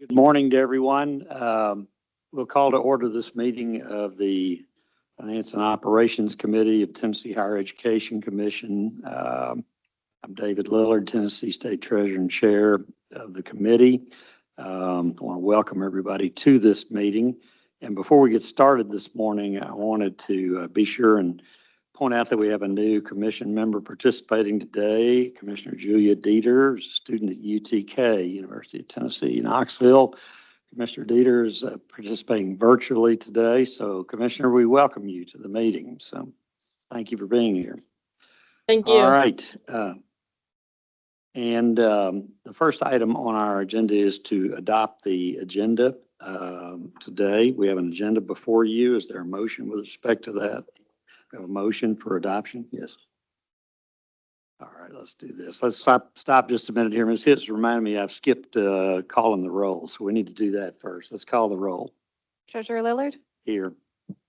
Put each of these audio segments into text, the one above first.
Good morning to everyone. We'll call to order this meeting of the Finance and Operations Committee of Tennessee Higher Education Commission. I'm David Lillard, Tennessee State Treasurer and Chair of the committee. I want to welcome everybody to this meeting. And before we get started this morning, I wanted to be sure and point out that we have a new commission member participating today, Commissioner Julia Dieter, student at UTK, University of Tennessee, Knoxville. Commissioner Dieter is participating virtually today. So, Commissioner, we welcome you to the meeting. So, thank you for being here. Thank you. All right. The first item on our agenda is to adopt the agenda today. We have an agenda before you. Is there a motion with respect to that? We have a motion for adoption? Yes. All right, let's do this. Let's stop just a minute here. Ms. Hitz reminded me I've skipped calling the roll, so we need to do that first. Let's call the roll. Treasurer Lillard, Here.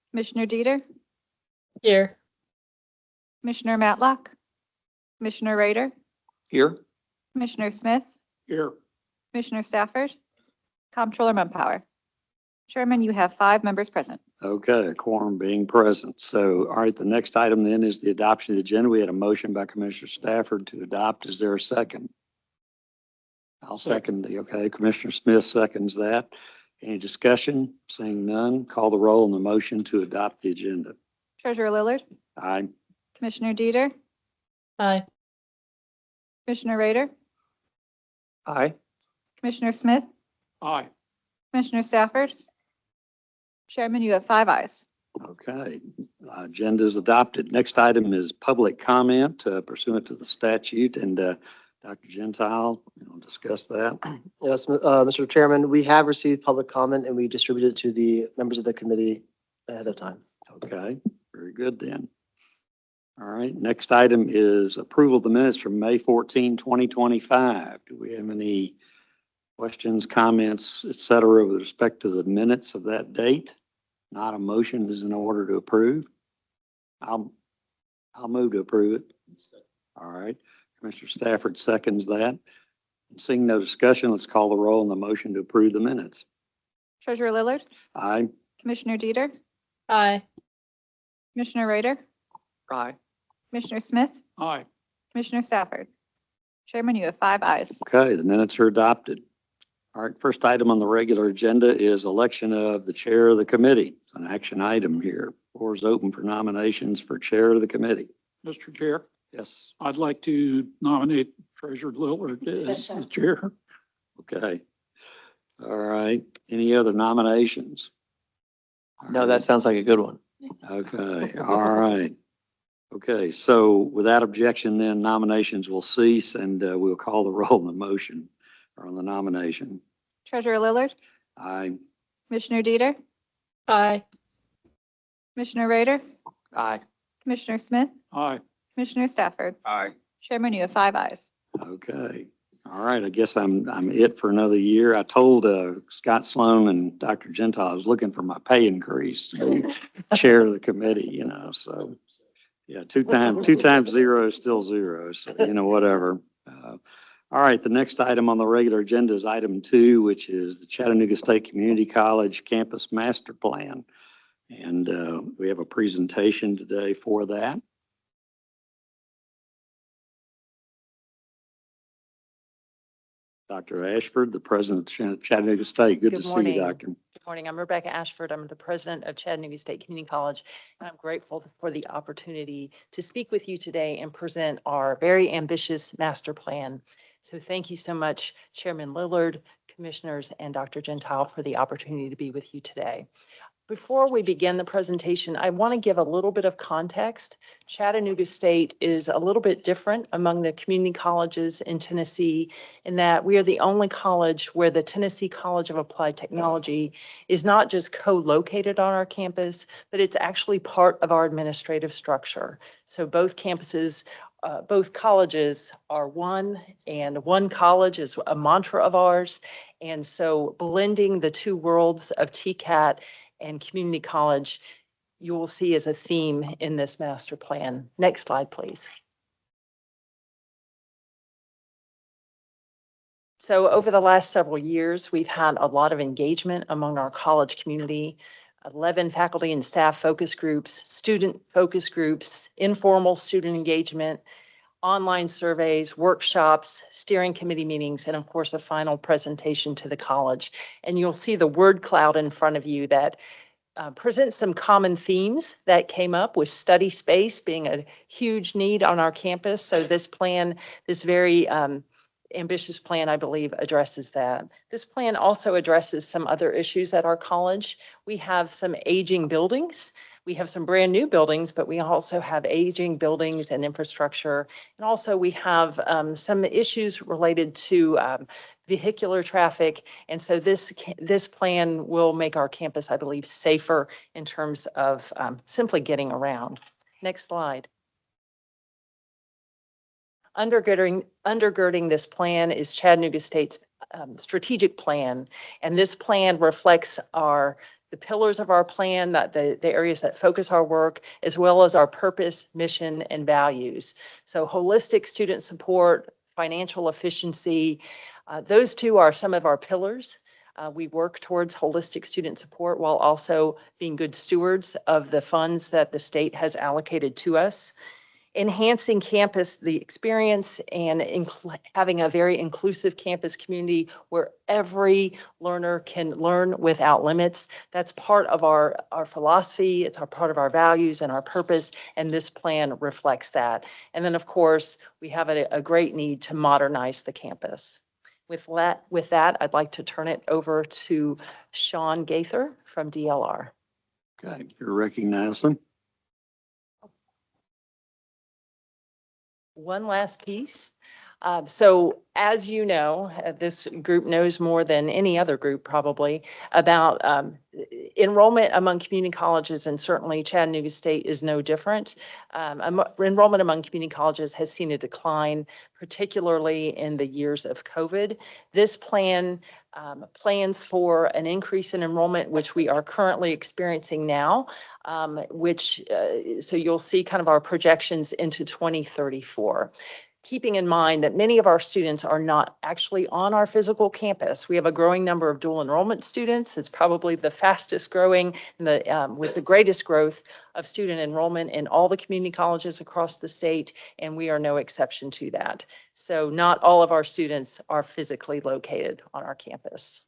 Commissioner Dieter, Here. Commissioner Matlock, Commissioner Rader, Here. Commissioner Smith, Here. Commissioner Stafford, Comptroller Mumpower. Chairman, you have 5 members present. Okay, a quorum being present. So, all right, the next item then is the adoption of the agenda. We had a motion by Commissioner Stafford to adopt. Is there a second? I'll second. Okay, Commissioner Smith seconds that. Any discussion? Seeing none, call the roll on the motion to adopt the agenda. Treasurer Lillard, Aye. Commissioner Dieter, Aye. Commissioner Rader, Aye. Commissioner Smith, Aye. Commissioner Stafford. Chairman, you have 5 ayes. Okay, agenda is adopted. Next item is public comment pursuant to the statute, and Dr. Gentile will discuss that. Yes, Mr. Chairman, we have received public comment and we distributed it to the members of the committee ahead of time. Okay, very good then. All right, next item is approval of the minutes from May 14, 2025. Do we have any questions, comments, et cetera, with respect to the minutes of that date? Not a motion is in order to approve. I'll move to approve it. All right. Commissioner Stafford seconds that. Seeing no discussion, let's call the roll on the motion to approve the minutes. Treasurer Lillard, Aye. Commissioner Dieter, Aye. Commissioner Rader, Aye. Commissioner Smith, Aye. Commissioner Stafford. Chairman, you have 5 ayes. Okay, the minutes are adopted. All right, first item on the regular agenda is election of the chair of the committee. It's an action item here. Floor is open for nominations for chair of the committee. Mr. Chair, Yes. I'd like to nominate Treasurer Lillard as the chair. Okay. All right. Any other nominations? No, that sounds like a good one. Okay. All right. Okay. So without objection, then nominations will cease and we'll call the roll on the motion or on the nomination. Treasurer Lillard, Aye. Commissioner Dieter, Aye. Commissioner Rader, Aye. Commissioner Smith, Aye. Commissioner Stafford. Aye. Chairman, you have 5 ayes. Okay. All right. I guess I'm it for another year. I told Scott Sloan and Dr. Gentile I was looking for my pay increase to be chair of the committee, so yeah, two times 0 is still 0. So, whatever. All right. The next item on the regular agenda is item 2, which is the Chattanooga State Community College Campus Master Plan. And we have a presentation today for that. Dr. Ashford, the president of Chattanooga State. Good to see you, Doctor. Good morning. I'm Rebecca Ashford. I'm the president of Chattanooga State Community College, and I'm grateful for the opportunity to speak with you today and present our very ambitious master plan. So thank you so much, Chairman Lillard, commissioners, and Dr. Gentile for the opportunity to be with you today. Before we begin the presentation, I want to give a little bit of context. Chattanooga State is a little bit different among the community colleges in Tennessee in that we are the only college where the Tennessee College of Applied Technology is not just co-located on our campus, but it's actually part of our administrative structure. So both campuses, both colleges are one, and one college is a mantra of ours. And so blending the two worlds of TCAT and community college, you will see as a theme in this master plan. Next slide, please. So over the last several years, we've had a lot of engagement among our college community. 11 faculty and staff focus groups, student focus groups, informal student engagement, online surveys, workshops, steering committee meetings, and of course, a final presentation to the college. And you'll see the word cloud in front of you that presents some common themes that came up, with study space being a huge need on our campus. So this plan, this very ambitious plan, I believe, addresses that. This plan also addresses some other issues at our college. We have some aging buildings. We have some brand new buildings, but we also have aging buildings and infrastructure. And also we have some issues related to vehicular traffic. And so this plan will make our campus, I believe, safer in terms of simply getting around. Next slide. Undergirding this plan is Chattanooga State's strategic plan. And this plan reflects the pillars of our plan, that the areas that focus our work, as well as our purpose, mission, and values. So holistic student support, financial efficiency, those two are some of our pillars. We work towards holistic student support while also being good stewards of the funds that the state has allocated to us. Enhancing campus, the experience, and having a very inclusive campus community where every learner can learn without limits. That's part of our philosophy. It's part of our values and our purpose, and this plan reflects that. And then, of course, we have a great need to modernize the campus. With that, I'd like to turn it over to Sean Gaither from DLR. Okay, you're recognizing. One last piece. So as you know, this group knows more than any other group probably about enrollment among community colleges, and certainly Chattanooga State is no different. Enrollment among community colleges has seen a decline, particularly in the years of COVID. This plan plans for an increase in enrollment, which we are currently experiencing now, so you'll see kind of our projections into 2034. Keeping in mind that many of our students are not actually on our physical campus. We have a growing number of dual enrollment students. It's probably the fastest growing with the greatest growth of student enrollment in all the community colleges across the state, and we are no exception to that. So not all of our students are physically located on our campus.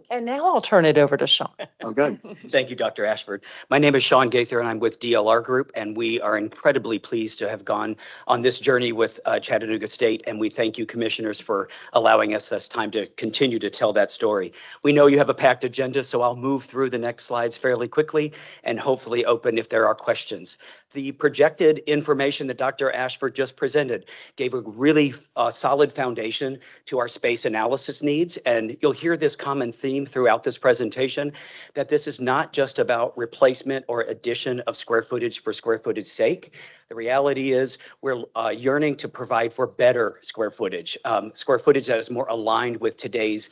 And now I'll turn it over to Sean. Okay. Thank you, Dr. Ashford. My name is Sean Gaither, and I'm with DLR Group, and we are incredibly pleased to have gone on this journey with Chattanooga State, and we thank you, commissioners, for allowing us this time to continue to tell that story. We know you have a packed agenda, so I'll move through the next slides fairly quickly and hopefully open if there are questions. The projected information that Dr. Ashford just presented gave a really solid foundation to our space analysis needs, and you'll hear this common theme throughout this presentation, that this is not just about replacement or addition of square footage for square footage sake. The reality is we're yearning to provide for better square footage that is more aligned with today's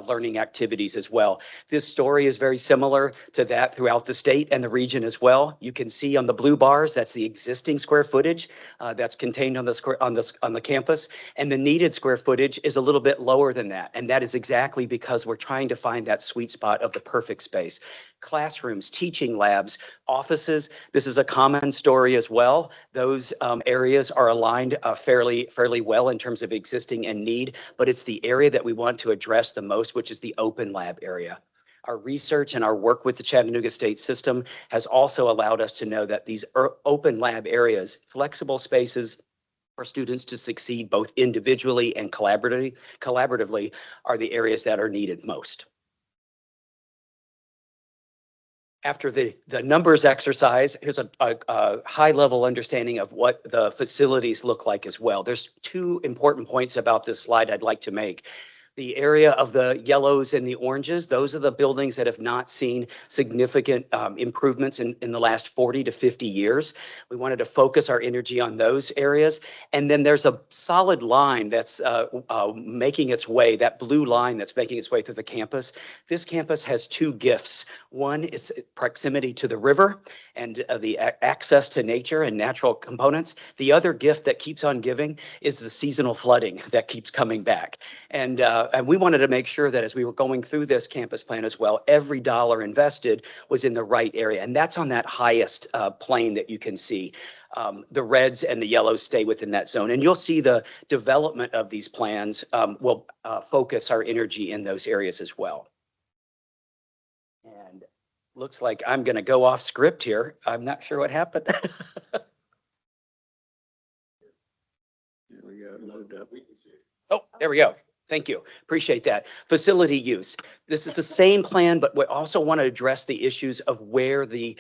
learning activities as well. This story is very similar to that throughout the state and the region as well. You can see on the blue bars, that's the existing square footage that's contained on the campus, and the needed square footage is a little bit lower than that. And that is exactly because we're trying to find that sweet spot of the perfect space. Classrooms, teaching labs, offices, this is a common story as well. Those areas are aligned fairly well in terms of existing and need, but it's the area that we want to address the most, which is the open lab area. Our research and our work with the Chattanooga State system has also allowed us to know that these open lab areas, flexible spaces for students to succeed both individually and collaboratively, are the areas that are needed most. After the numbers exercise, here's a high-level understanding of what the facilities look like as well. There's two important points about this slide I'd like to make. The area of the yellows and the oranges, those are the buildings that have not seen significant improvements in the last 40 to 50 years. We wanted to focus our energy on those areas. And then there's a solid line that's making its way, that blue line that's making its way through the campus. This campus has two gifts. One is proximity to the river and the access to nature and natural components. The other gift that keeps on giving is the seasonal flooding that keeps coming back. And we wanted to make sure that as we were going through this campus plan as well, every dollar invested was in the right area. And that's on that highest plane that you can see. The reds and the yellows stay within that zone. And you'll see the development of these plans will focus our energy in those areas as well. And looks like I'm going to go off script here. I'm not sure what happened. There we go, load up. Oh, there we go. Thank you. Appreciate that. Facility use. This is the same plan, but we also want to address the issues of where the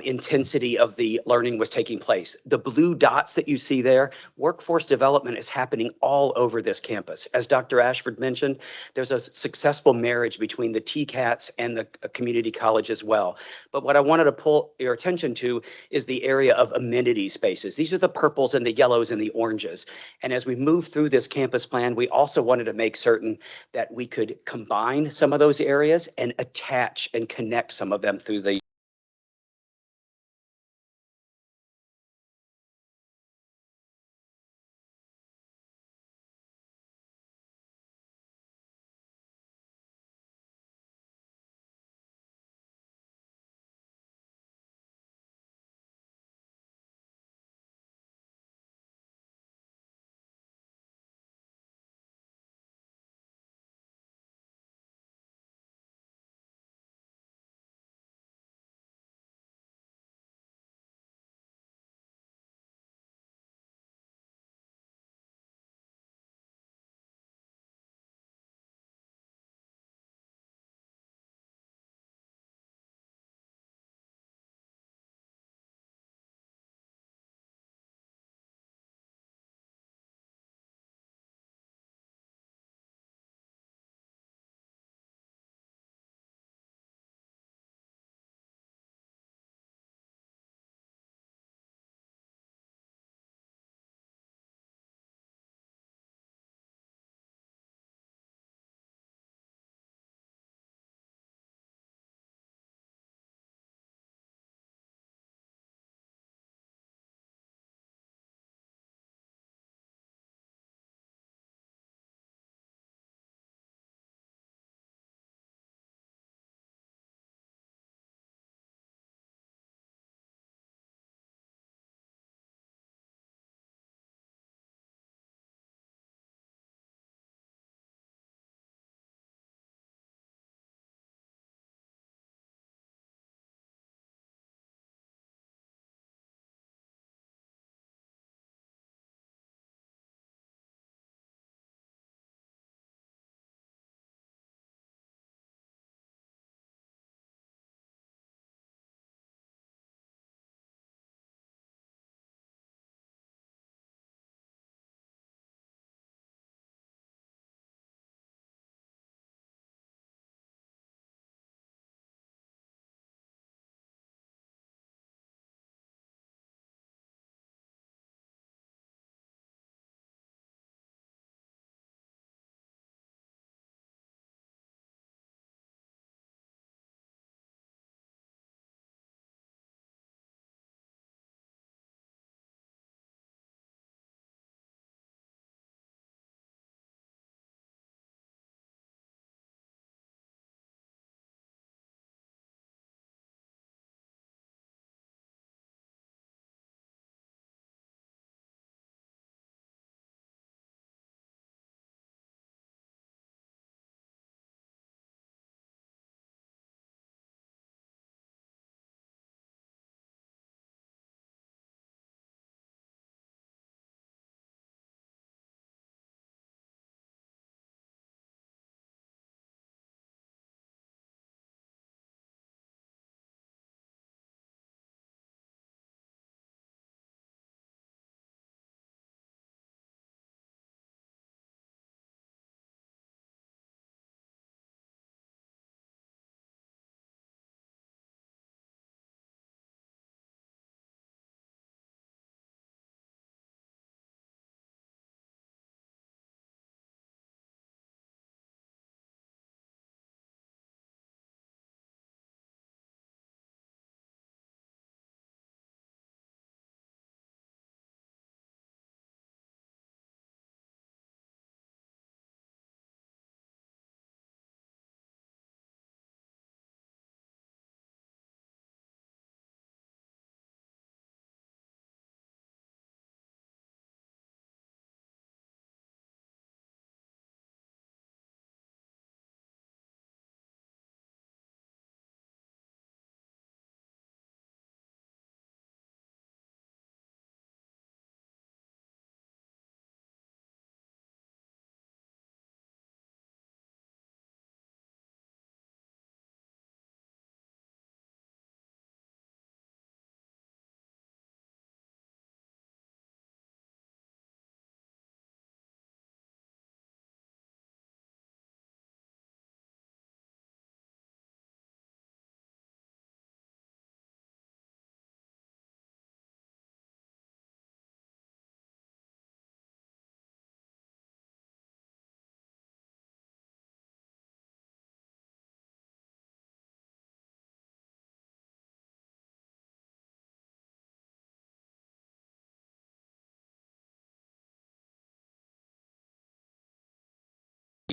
intensity of the learning was taking place. The blue dots that you see there, workforce development is happening all over this campus. As Dr. Ashford mentioned, there's a successful marriage between the TCATs and the community college as well. But what I wanted to pull your attention to is the area of amenity spaces. These are the purples and the yellows and the oranges. And as we move through this campus plan, we also wanted to make certain that we could combine some of those areas and attach and connect some of them through the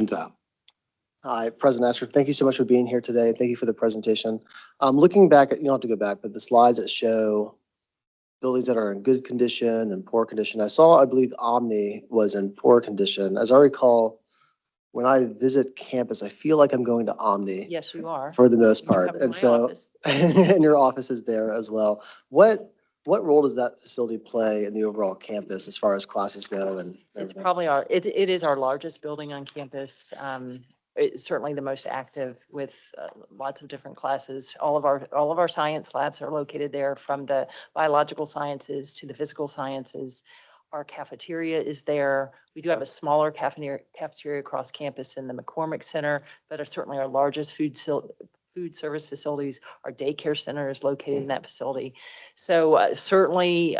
time. Hi, President Ashford. Thank you so much for being here today. Thank you for the presentation. Looking back at, you don't have to go back, but the slides that show buildings that are in good condition and poor condition. I saw, I believe Omni was in poor condition. As I recall, when I visit campus, I feel like I'm going to Omni Yes, you are. for the most You part. come to And my so, office. and your office is there as well. What role does that facility play in the overall campus as far as classes go and It's everything? probably it is our largest building on campus. It's certainly the most active with lots of different classes. All of our science labs are located there, from the biological sciences to the physical sciences. Our cafeteria is there. We do have a smaller cafeteria across campus in the McCormick Center, but are certainly our largest food service facilities. Our daycare center is located in that facility. So certainly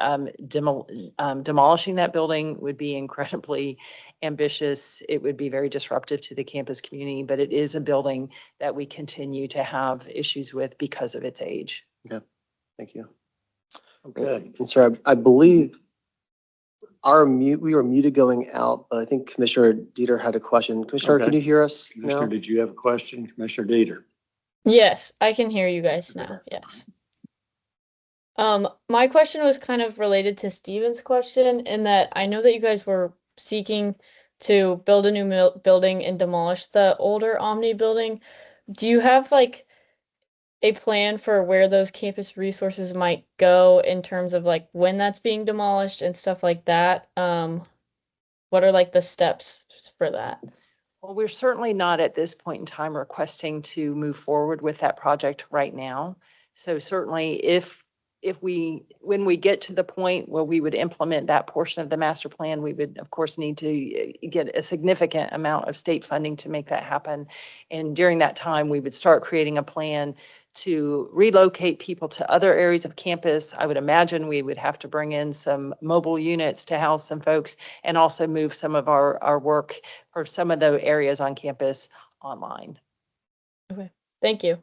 demolishing that building would be incredibly ambitious. It would be very disruptive to the campus community, but it is a building that we continue to have issues with because of its age. Thank you. Okay. And sir, I believe we were muted going out, but I think Commissioner Dieter had a question. Commissioner, Okay. can you hear us? Commissioner, No? did you have a question? Commissioner Dieter? Yes, I can hear you guys now. Yes. My question was kind of related to Steven's question, in that I know that you guys were seeking to build a new building and demolish the older Omni building. Do you have like a plan for where those campus resources might go in terms of like when that's being demolished and stuff like that? What are like the steps for that? Well, we're certainly not at this point in time requesting to move forward with that project right now. So certainly when we get to the point where we would implement that portion of the master plan, we would of course need to get a significant amount of state funding to make that happen. And during that time, we would start creating a plan to relocate people to other areas of campus. I would imagine we would have to bring in some mobile units to house some folks, and also move some of our work or some of the areas on campus online. Thank you.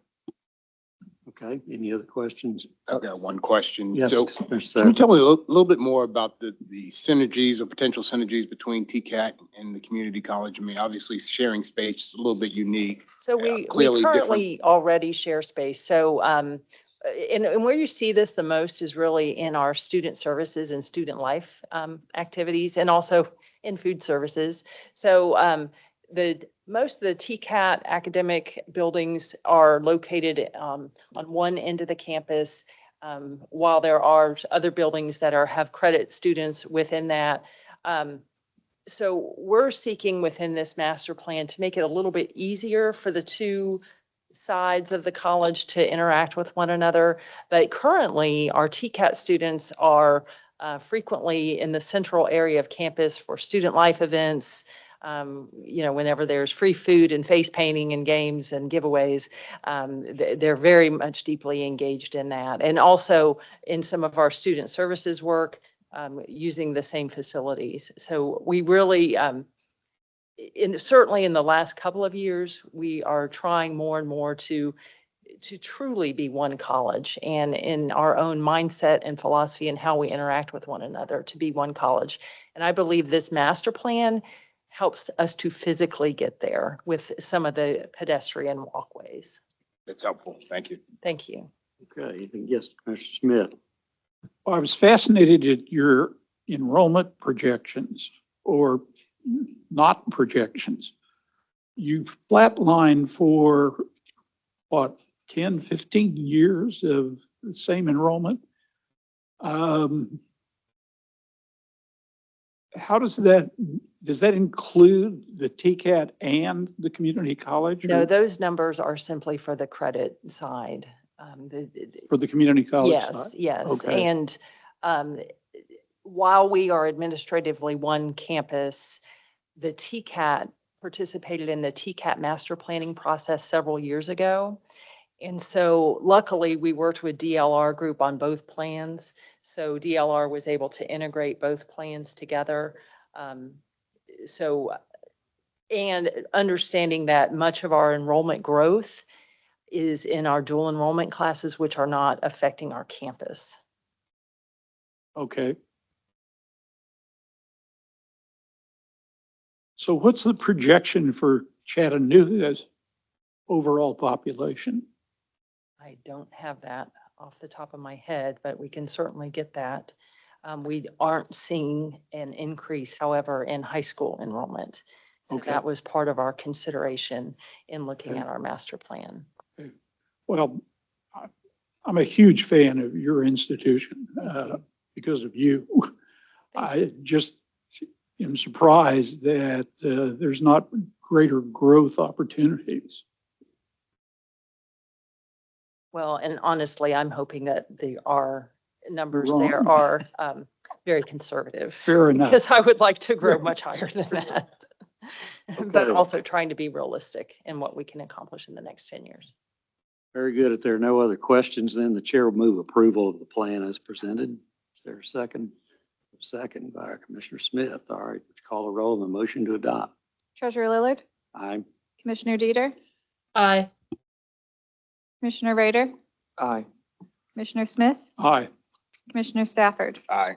Okay, any other questions? I've got one question. Yes, So Commissioner can you Sarah. tell me a little bit more about the synergies or potential synergies between TCAT and the community college? I mean, obviously sharing space is a little bit unique. So Yeah, we clearly different. currently already share space. So and where you see this the most is really in our student services and student life activities, and also in food services. So most of the TCAT academic buildings are located on one end of the campus, while there are other buildings that have credit students within that. So we're seeking within this master plan to make it a little bit easier for the two sides of the college to interact with one another. But currently, our TCAT students are frequently in the central area of campus for student life events. Whenever there's free food and face painting and games and giveaways, they're very much deeply engaged in that. And also in some of our student services work, using the same facilities. So we really, certainly in the last couple of years, we are trying more and more to truly be one college, and in our own mindset and philosophy and how we interact with one another, to be one college. And I believe this master plan helps us to physically get there with some of the pedestrian walkways. That's helpful. Thank you. Thank you. Okay, yes, Commissioner Smith. I was fascinated at your enrollment projections, or not projections. You flatlined for what, 10, 15 years of the same enrollment. How does that include the TCAT and the community college? No, or those numbers are simply for the credit side. For the community college Yes, side? yes. Okay. And while we are administratively one campus, the TCAT participated in the TCAT master planning process several years ago. And so luckily we worked with DLR group on both plans. So DLR was able to integrate both plans together. And understanding that much of our enrollment growth is in our dual enrollment classes, which are not affecting our campus. Okay. So what's the projection for Chattanooga's overall population? I don't have that off the top of my head, but we can certainly get that. We aren't seeing an increase, however, in high school enrollment. So Okay. that was part of our consideration in looking Okay. at our master plan. Well, I'm a huge fan of your institution Thank you. because of you. Thank I just am surprised that there's not greater growth opportunities. Well, and honestly, I'm hoping that our numbers wrong. there are very conservative. Fair enough. Because I would like to grow much higher than that. But Okay. also trying to be realistic in what we can accomplish in the next 10 years. Very good. If there are no other questions, then the chair will move approval of the plan as presented. Is there a second? Second by Commissioner Smith. All right, would you call a roll on the motion to adopt? Treasurer Lillard, Aye. Commissioner Dieter, Aye. Commissioner Rader, Aye. Commissioner Smith, Aye. Commissioner Stafford. Aye.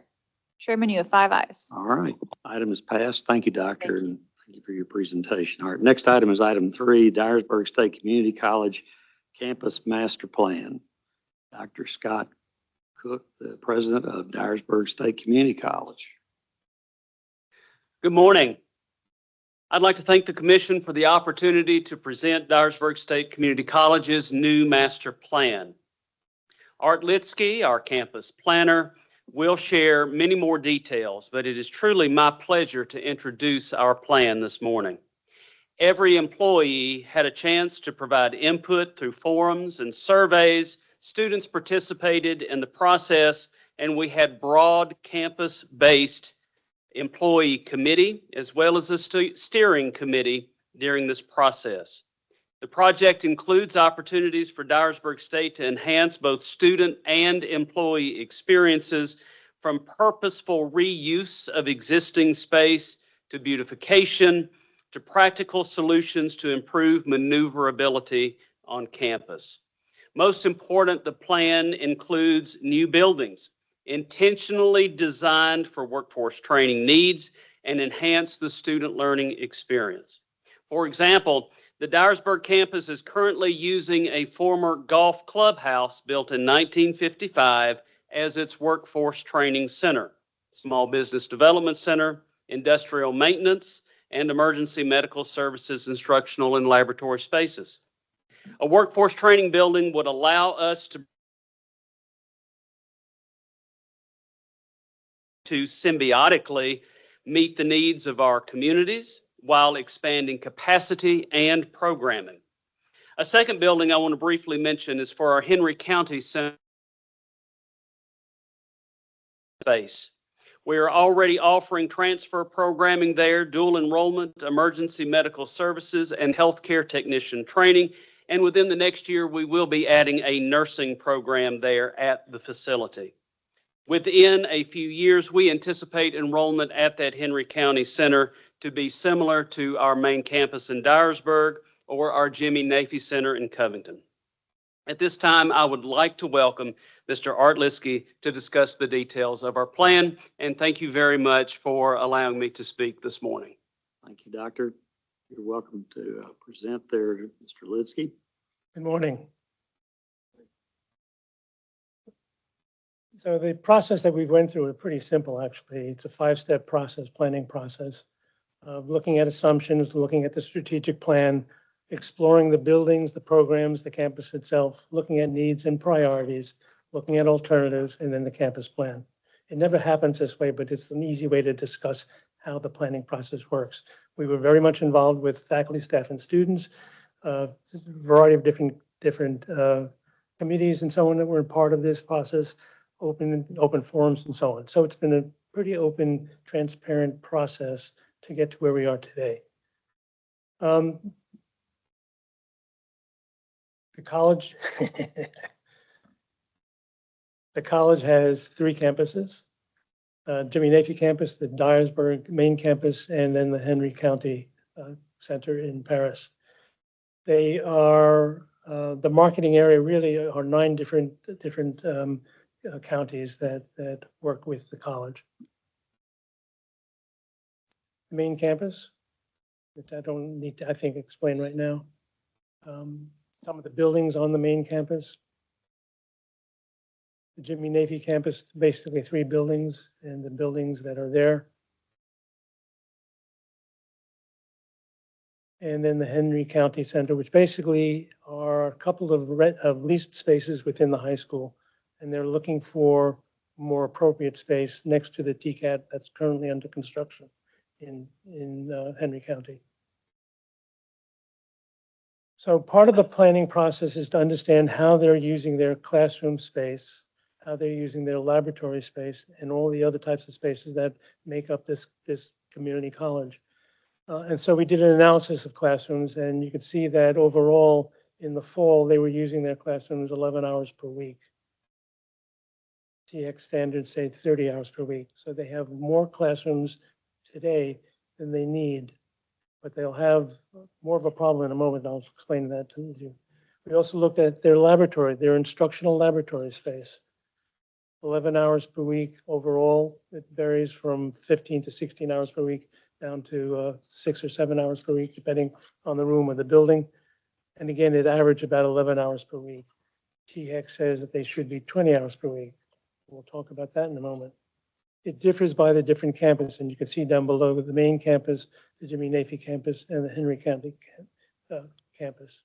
Chairman, you have 5 ayes. All right, item is passed. Thank you, Doctor, Thank you. and thank you for your presentation. All right, next item is item 3, Dyersburg State Community College Campus Master Plan. Dr. Scott Cook, the president of Dyersburg State Community College. Good morning. I'd like to thank the commission for the opportunity to present Dyersburg State Community College's new master plan. Art Litsky, our campus planner, will share many more details, but it is truly my pleasure to introduce our plan this morning. Every employee had a chance to provide input through forums and surveys. Students participated in the process, and we had broad campus-based employee committee as well as a steering committee during this process. The project includes opportunities for Dyersburg State to enhance both student and employee experiences, from purposeful reuse of existing space to beautification to practical solutions to improve maneuverability on campus. Most important, the plan includes new buildings intentionally designed for workforce training needs and enhance the student learning experience. For example, the Dyersburg campus is currently using a former golf clubhouse built in 1955 as its workforce training center, small business development center, industrial maintenance, and emergency medical services, instructional and laboratory spaces. A workforce training building would allow us to symbiotically meet the needs of our communities while expanding capacity and programming. A second building I want to briefly mention is for our Henry County Center space. We are already offering transfer programming there, dual enrollment, emergency medical services, and healthcare technician training. And within the next year, we will be adding a nursing program there at the facility. Within a few years, we anticipate enrollment at that Henry County Center to be similar to our main campus in Dyersburg or our Jimmy Nafee Center in Covington. At this time, I would like to welcome Mr. Art Litsky to discuss the details of our plan, and thank you very much for allowing me to speak this morning. Thank you, Doctor. You're welcome to present there, Mr. Litsky. Good morning. So the process that we went through is pretty simple, actually. It's a 5-step process, planning process, looking at assumptions, looking at the strategic plan, exploring the buildings, the programs, the campus itself, looking at needs and priorities, looking at alternatives, and then the campus plan. It never happens this way, but it's an easy way to discuss how the planning process works. We were very much involved with faculty, staff, and students, a variety of different committees and so on that were a part of this process, open forums and so on. So it's been a pretty open, transparent process to get to where we are today. The college, the college has 3 campuses, Jimmy Nafee campus, the Dyersburg main campus, and then the Henry County Center in Paris. They are, the marketing area really are 9 different counties that work with the college. The main campus which I don't need to, I think, explain right now. Some of the buildings on the main campus. The Jimmy Navy campus, basically 3 buildings, and the buildings that are there. And then the Henry County Center, which basically are a couple of leased spaces within the high school. And they're looking for more appropriate space next to the TCAT that's currently under construction in Henry County. So part of the planning process is to understand how they're using their classroom space, how they're using their laboratory space, and all the other types of spaces that make up this community college. And so we did an analysis of classrooms, and you could see that overall in the fall, they were using their classrooms 11 hours per week. THEC standards say 30 hours per week. So they have more classrooms today than they need, but they'll have more of a problem in a moment. I'll explain that to you. We also looked at their laboratory, their instructional laboratory space. 11 hours per week overall. It varies from 15 to 16 hours per week down to 6 or 7 hours per week, depending on the room or the building. And again, it averaged about 11 hours per week. THEC says that they should be 20 hours per week. We'll talk about that in a moment. It differs by the different campus, and you can see down below the main campus, the Jimmy Navy campus, and the Henry County campus.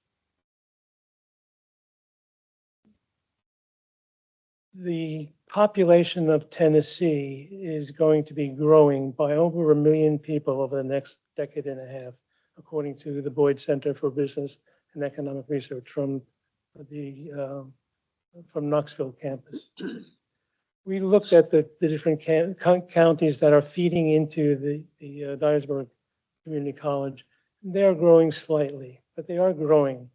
The population of Tennessee is going to be growing by over 1 million people over the next decade and a half, according to the Boyd Center for Business and Economic Research from Knoxville campus. We looked at the different counties that are feeding into the Dyersburg Community College. They're growing slightly, but they are growing.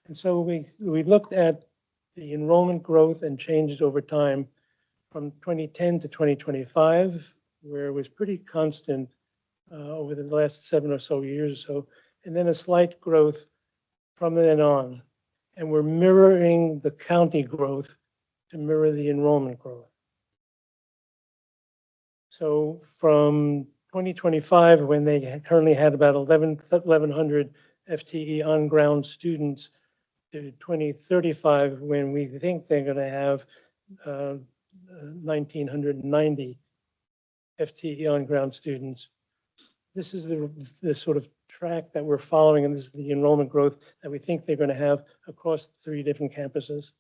And so we looked at the enrollment growth and changes over time from 2010 to 2025, where it was pretty constant over the last 7 or so years or so, and then a slight growth from then on. And we're mirroring the county growth to mirror the enrollment growth. So from 2025, when they currently had about 1,100 FTE on-ground students, to 2035, when we think they're going to have 1,990 FTE on-ground students. This is the sort of track that we're following, and this is the enrollment growth that we think they're going to have across 3 different campuses.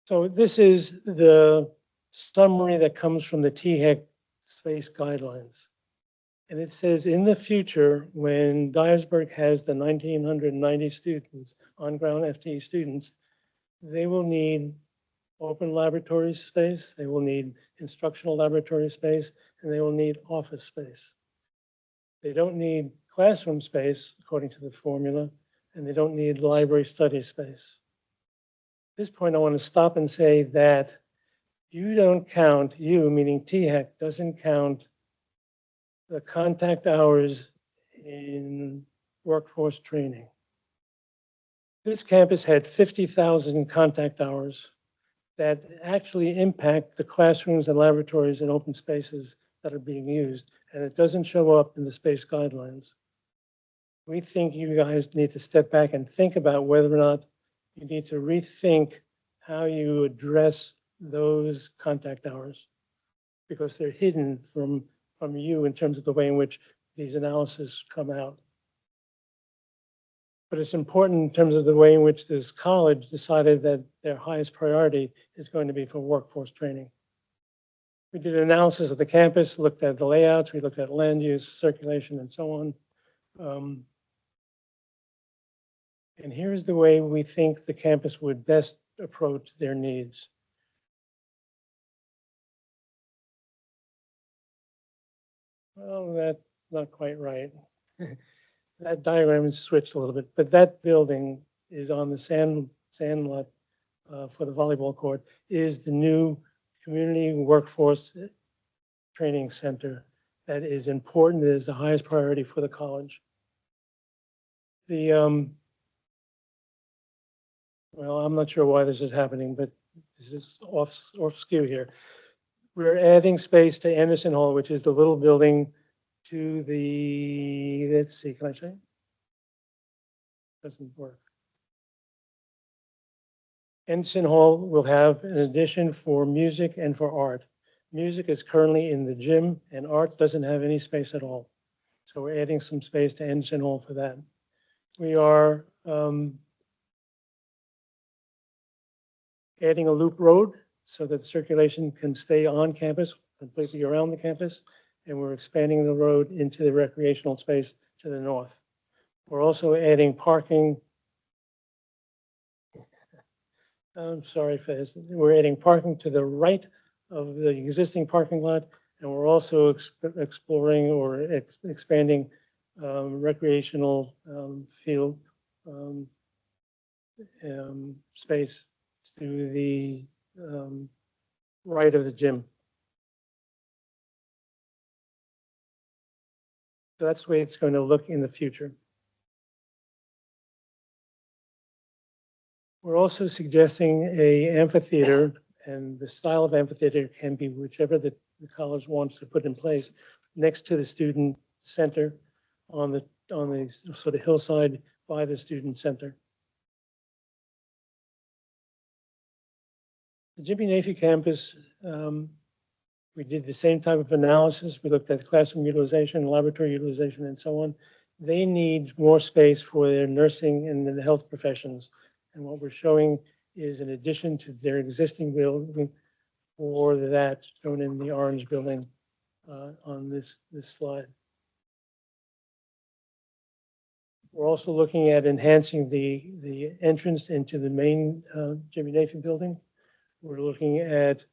So this is the summary that comes from the THEC space guidelines. And it says in the future, when Dyersburg has the 1,990 students, on-ground FTE students, they will need open laboratory space, they will need instructional laboratory space, and they will need office space. They don't need classroom space, according to the formula, and they don't need library study space. At this point, I want to stop and say that you don't count, you, meaning THEC, doesn't count the contact hours in workforce training. This campus had 50,000 contact hours that actually impact the classrooms and laboratories and open spaces that are being used, and it doesn't show up in the space guidelines. We think you guys need to step back and think about whether or not you need to rethink how you address those contact hours, because they're hidden from you in terms of the way in which these analyses come out. But it's important in terms of the way in which this college decided that their highest priority is going to be for workforce training. We did an analysis of the campus, looked at the layouts, we looked at land use, circulation, and so on. And here's the way we think the campus would best approach their needs. Well, that's not quite right. That diagram is switched a little bit, but that building is on the sand lot for the volleyball court, is the new community workforce training center that is important, it is the highest priority for the college. Well, I'm not sure why this is happening, but this is off skew here. We're adding space to Anderson Hall, which is the little building to the, let's see, can I show you? Doesn't work. Ensign Hall will have an addition for music and for art. Music is currently in the gym and art doesn't have any space at all. So we're adding some space to Ensign Hall for that. We are adding a loop road so that circulation can stay on campus, completely around the campus. And we're expanding the road into the recreational space to the north. We're also adding parking. I'm sorry for this. We're adding parking to the right of the existing parking lot. And we're also exploring or expanding recreational field space to the right of the gym. So that's the way it's going to look in the future. We're also suggesting a amphitheater, and the style of amphitheater can be whichever the college wants to put in place next to the student center on the sort of hillside by the student center. The Jimmy Nafee campus, we did the same type of analysis. We looked at classroom utilization, laboratory utilization, and so on. They need more space for their nursing and the health professions. And what we're showing is an addition to their existing building for that shown in the orange building on this slide. We're also looking at enhancing the entrance into the main Jimmy Nafee building. We're looking at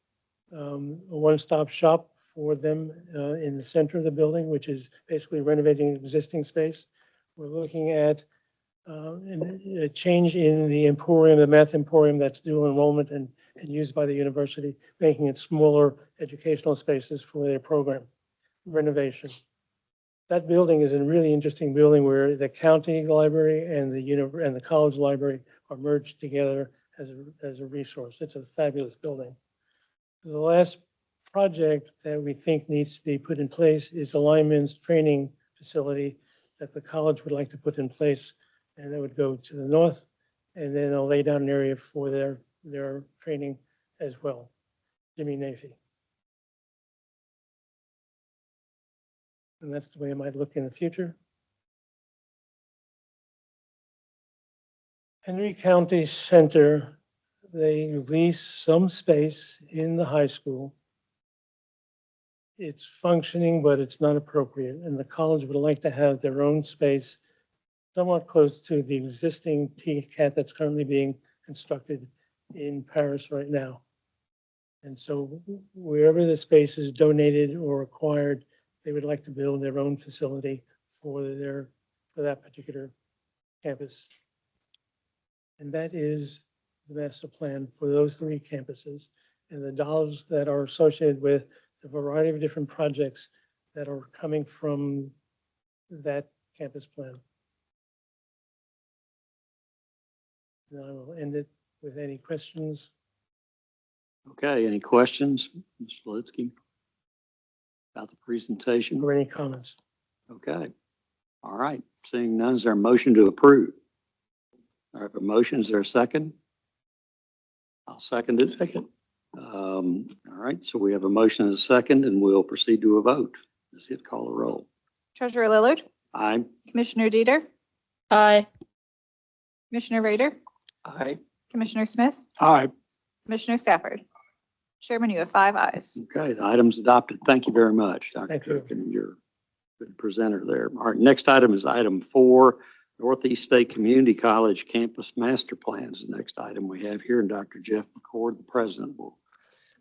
a one-stop shop for them in the center of the building, which is basically renovating existing space. We're looking at a change in the emporium, the math emporium that's dual enrollment and used by the university, making it smaller educational spaces for their program renovation. That building is a really interesting building where the county library and the college library are merged together as a resource. It's a fabulous building. The last project that we think needs to be put in place is a lineman's training facility that the college would like to put in place, and that would go to the north, and then a lay down area for their training as well. Jimmy Nafee. And that's the way it might look in the future. Henry County Center, they lease some space in the high school. It's functioning, but it's not appropriate. And the college would like to have their own space somewhat close to the existing TCAT that's currently being constructed in Paris right now. And so wherever the space is donated or acquired, they would like to build their own facility for that particular campus. And that is the master plan for those 3 campuses and the dollars that are associated with the variety of different projects that are coming from that campus plan. And I will end it with any questions. Okay, any questions, Mr. Litsky, about the presentation? Or any comments? Okay, all right, seeing none, is there a motion to approve? All right, a motion, is there a second? I'll second it. Second. All right, so we have a motion and a second, and we'll proceed to a vote. Let's hit call the roll. Treasurer Lillard, Aye. Commissioner Dieter, Aye. Commissioner Rader, Aye. Commissioner Smith, Aye. Commissioner Stafford. Chairman, you have 5 ayes. Okay, the item's adopted. Thank you very much, Dr. Thank you. Cook, and you're a good presenter there. All right, next item is item 4, Northeast State Community College Campus Master Plans. The next item we have here, and Dr. Jeff McCord, the president, will.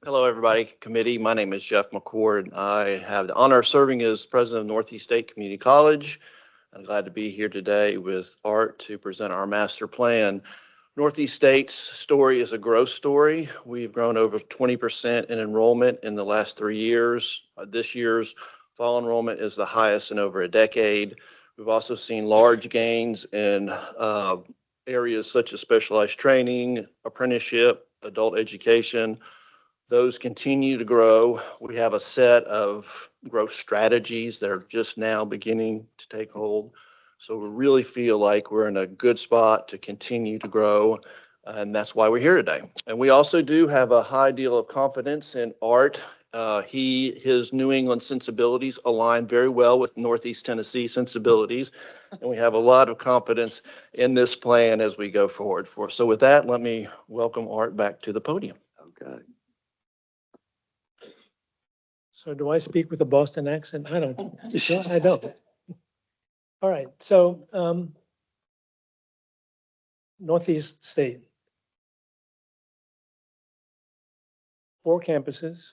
Hello, everybody. Committee. My name is Jeff McCord. I have the honor of serving as president of Northeast State Community College. I'm glad to be here today with Art to present our master plan. Northeast State's story is a growth story. We've grown over 20% in enrollment in the last 3 years. This year's fall enrollment is the highest in over a decade. We've also seen large gains in areas such as specialized training, apprenticeship, adult education. Those continue to grow. We have a set of growth strategies that are just now beginning to take hold. So we really feel like we're in a good spot to continue to grow. And that's why we're here today. And we also do have a high deal of confidence in Art. His New England sensibilities align very well with Northeast Tennessee sensibilities. And we have a lot of confidence in this plan as we go forward. So with that, let me welcome Art back to the podium. Okay. So do I speak with a Boston accent? I don't. No, I don't. All right, so Northeast State. 4 campuses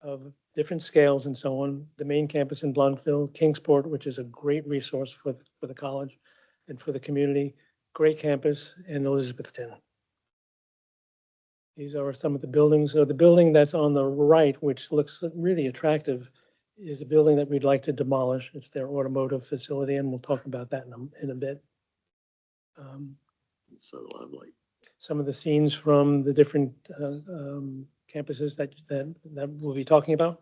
of different scales and so on. The main campus in Bluntville, Kingsport, which is a great resource for the college and for the community. Great campus, and Elizabethton. These are some of the buildings. So the building that's on the right, which looks really attractive, is a building that we'd like to demolish. It's their automotive facility, and we'll talk about that in a bit. So lovely. Some of the scenes from the different campuses that we'll be talking about.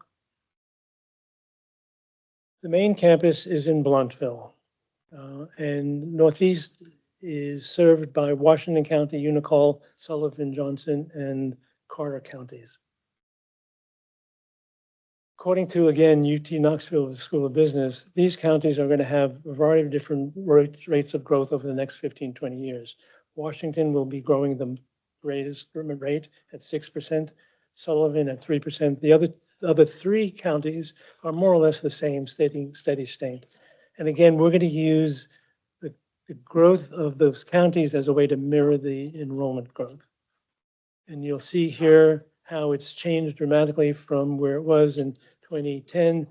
The main campus is in Bluntville, and Northeast is served by Washington County, Unicol, Sullivan, Johnson, and Carter counties. According to, again, UT Knoxville School of Business, these counties are going to have a variety of different rates of growth over the next 15, 20 years. Washington will be growing the greatest rate at 6%, Sullivan at 3%. The other 3 counties are more or less the same, steady state. And again, we're going to use the growth of those counties as a way to mirror the enrollment growth. And you'll see here how it's changed dramatically from where it was in 2010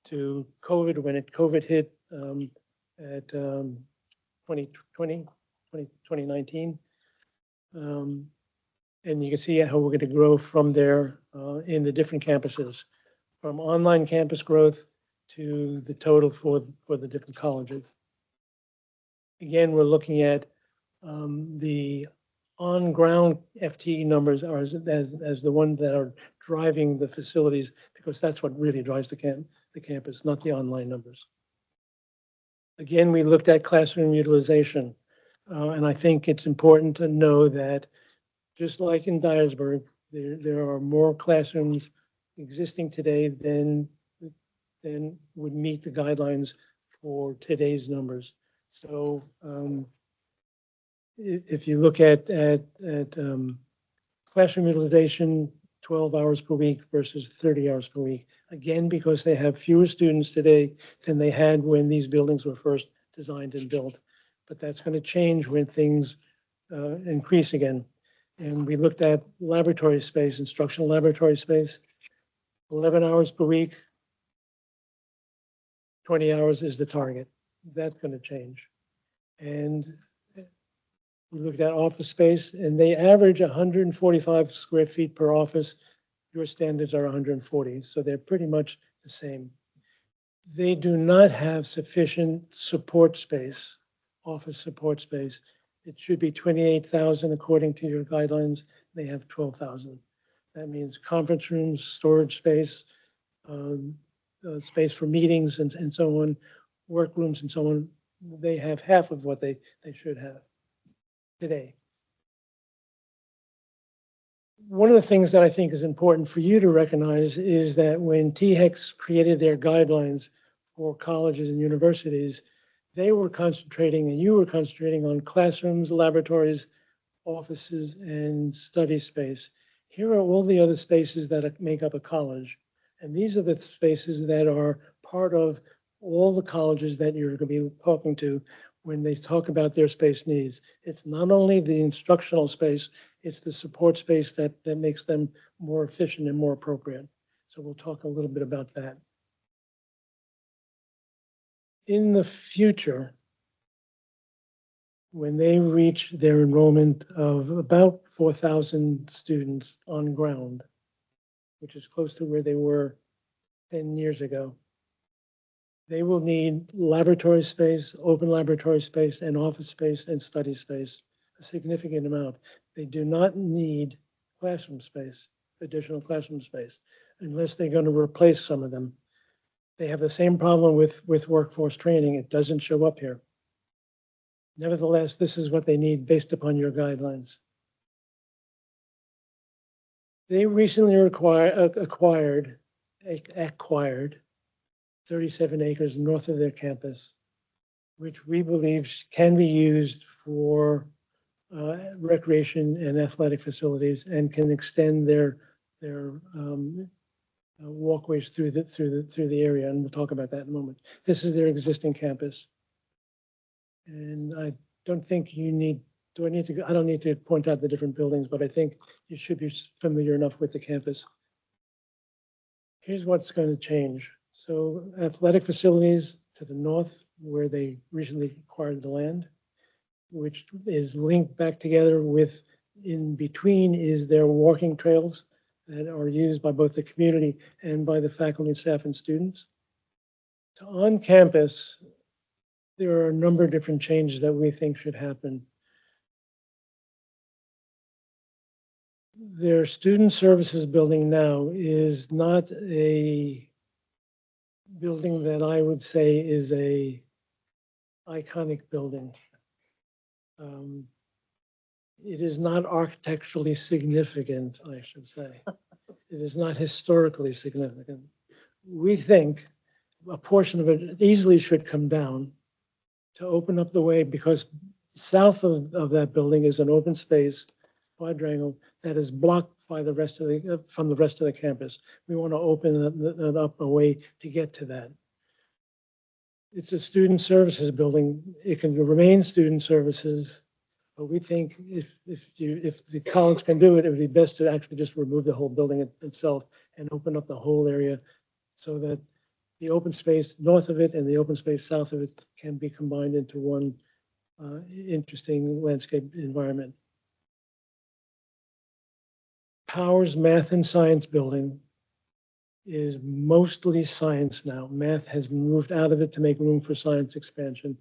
to COVID, when COVID hit at 2019. And you can see how we're going to grow from there in the different campuses, from online campus growth to the total for the different colleges. Again, we're looking at the on-ground FTE numbers are as the ones that are driving the facilities, because that's what really drives the campus, not the online numbers. Again, we looked at classroom utilization, and I think it's important to know that just like in Dyersburg, there are more classrooms existing today than would meet the guidelines for today's numbers. So if you look at classroom utilization, 12 hours per week versus 30 hours per week, again, because they have fewer students today than they had when these buildings were first designed and built. But that's going to change when things increase again. And we looked at laboratory space, instructional laboratory space, 11 hours per week, 20 hours is the target. That's going to change. And we looked at office space, and they average 145 square feet per office. Your standards are 140, so they're pretty much the same. They do not have sufficient support space, office support space. It should be 28,000 according to your guidelines. They have 12,000. That means conference rooms, storage space, space for meetings and so on, workrooms and so on. They have half of what they should have today. One of the things that I think is important for you to recognize is that when THEC created their guidelines for colleges and universities, they were concentrating, and you were concentrating, on classrooms, laboratories, offices, and study space. Here are all the other spaces that make up a college. And these are the spaces that are part of all the colleges that you're going to be talking to when they talk about their space needs. It's not only the instructional space, it's the support space that makes them more efficient and more appropriate. So we'll talk a little bit about that. In the future, when they reach their enrollment of about 4,000 students on ground, which is close to where they were 10 years ago, they will need laboratory space, open laboratory space, and office space and study space, a significant amount. They do not need classroom space. additional classroom space, unless they're going to replace some of them. They have the same problem with workforce training. It doesn't show up here. Nevertheless, this is what they need based upon your guidelines. They recently acquired 37 acres north of their campus, which we believe can be used for recreation and athletic facilities, and can extend their walkways through the area, and we'll talk about that in a moment. This is their existing campus, and I don't think you need. I don't need to point out the different buildings, but I think you should be familiar enough with the campus. Here's what's going to change. So athletic facilities to the north, where they recently acquired the land, which is linked back together with, in between is their walking trails that are used by both the community and by the faculty, staff, and students. So on campus, there are a number of different changes that we think should happen. Their student services building now is not a building that I would say is a iconic building. It is not architecturally significant, I should say. It is not historically significant. We think a portion of it easily should come down to open up the way, because south of that building is an open space quadrangle that is blocked by the rest of the from the rest of the campus. We want to open that up a way to get to that. It's a student services building. It can remain student services, but we think if the college can do it, it would be best to actually just remove the whole building itself and open up the whole area, so that the open space north of it and the open space south of it can be combined into one interesting landscape environment. Powers Math and Science building is mostly science now. Math has moved out of it to make room for science expansion.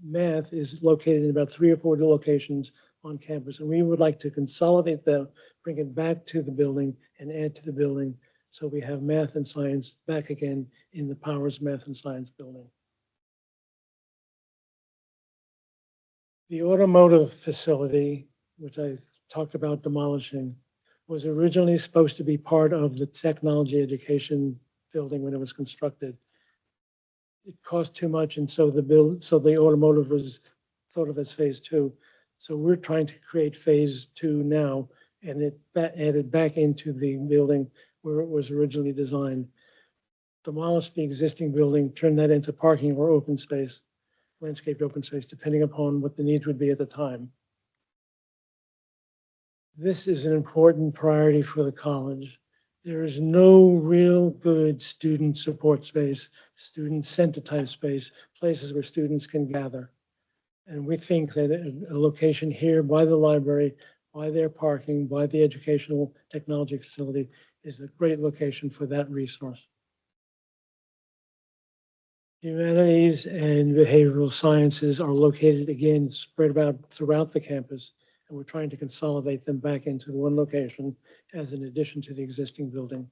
Math is located in about 3 or 4 locations on campus, and we would like to consolidate them, bring it back to the building and add to the building, so we have math and science back again in the Powers Math and Science building. The automotive facility, which I talked about demolishing, was originally supposed to be part of the technology education building when it was constructed. It cost too much, and so the automotive was thought of as phase 2. So we're trying to create phase 2 now, and it added back into the building where it was originally designed. Demolish the existing building, turn that into parking or open space, landscaped open space, depending upon what the needs would be at the time. This is an important priority for the college. There is no real good student support space, student center type space, places where students can gather. And we think that a location here by the library, by their parking, by the educational technology facility is a great location for that resource. Humanities and behavioral sciences are located, again, spread out throughout the campus. And we're trying to consolidate them back into one location as an addition to the existing building.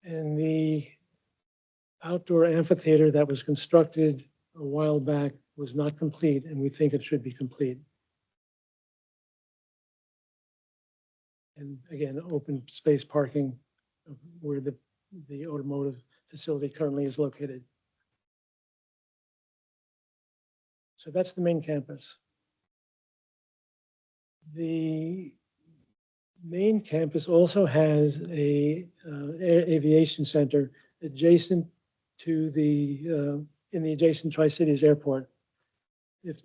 And the outdoor amphitheater that was constructed a while back was not complete, and we think it should be complete. And again, open space parking where the automotive facility currently is located. So that's the main campus. The main campus also has a aviation center adjacent to the in the adjacent Tri-Cities Airport. If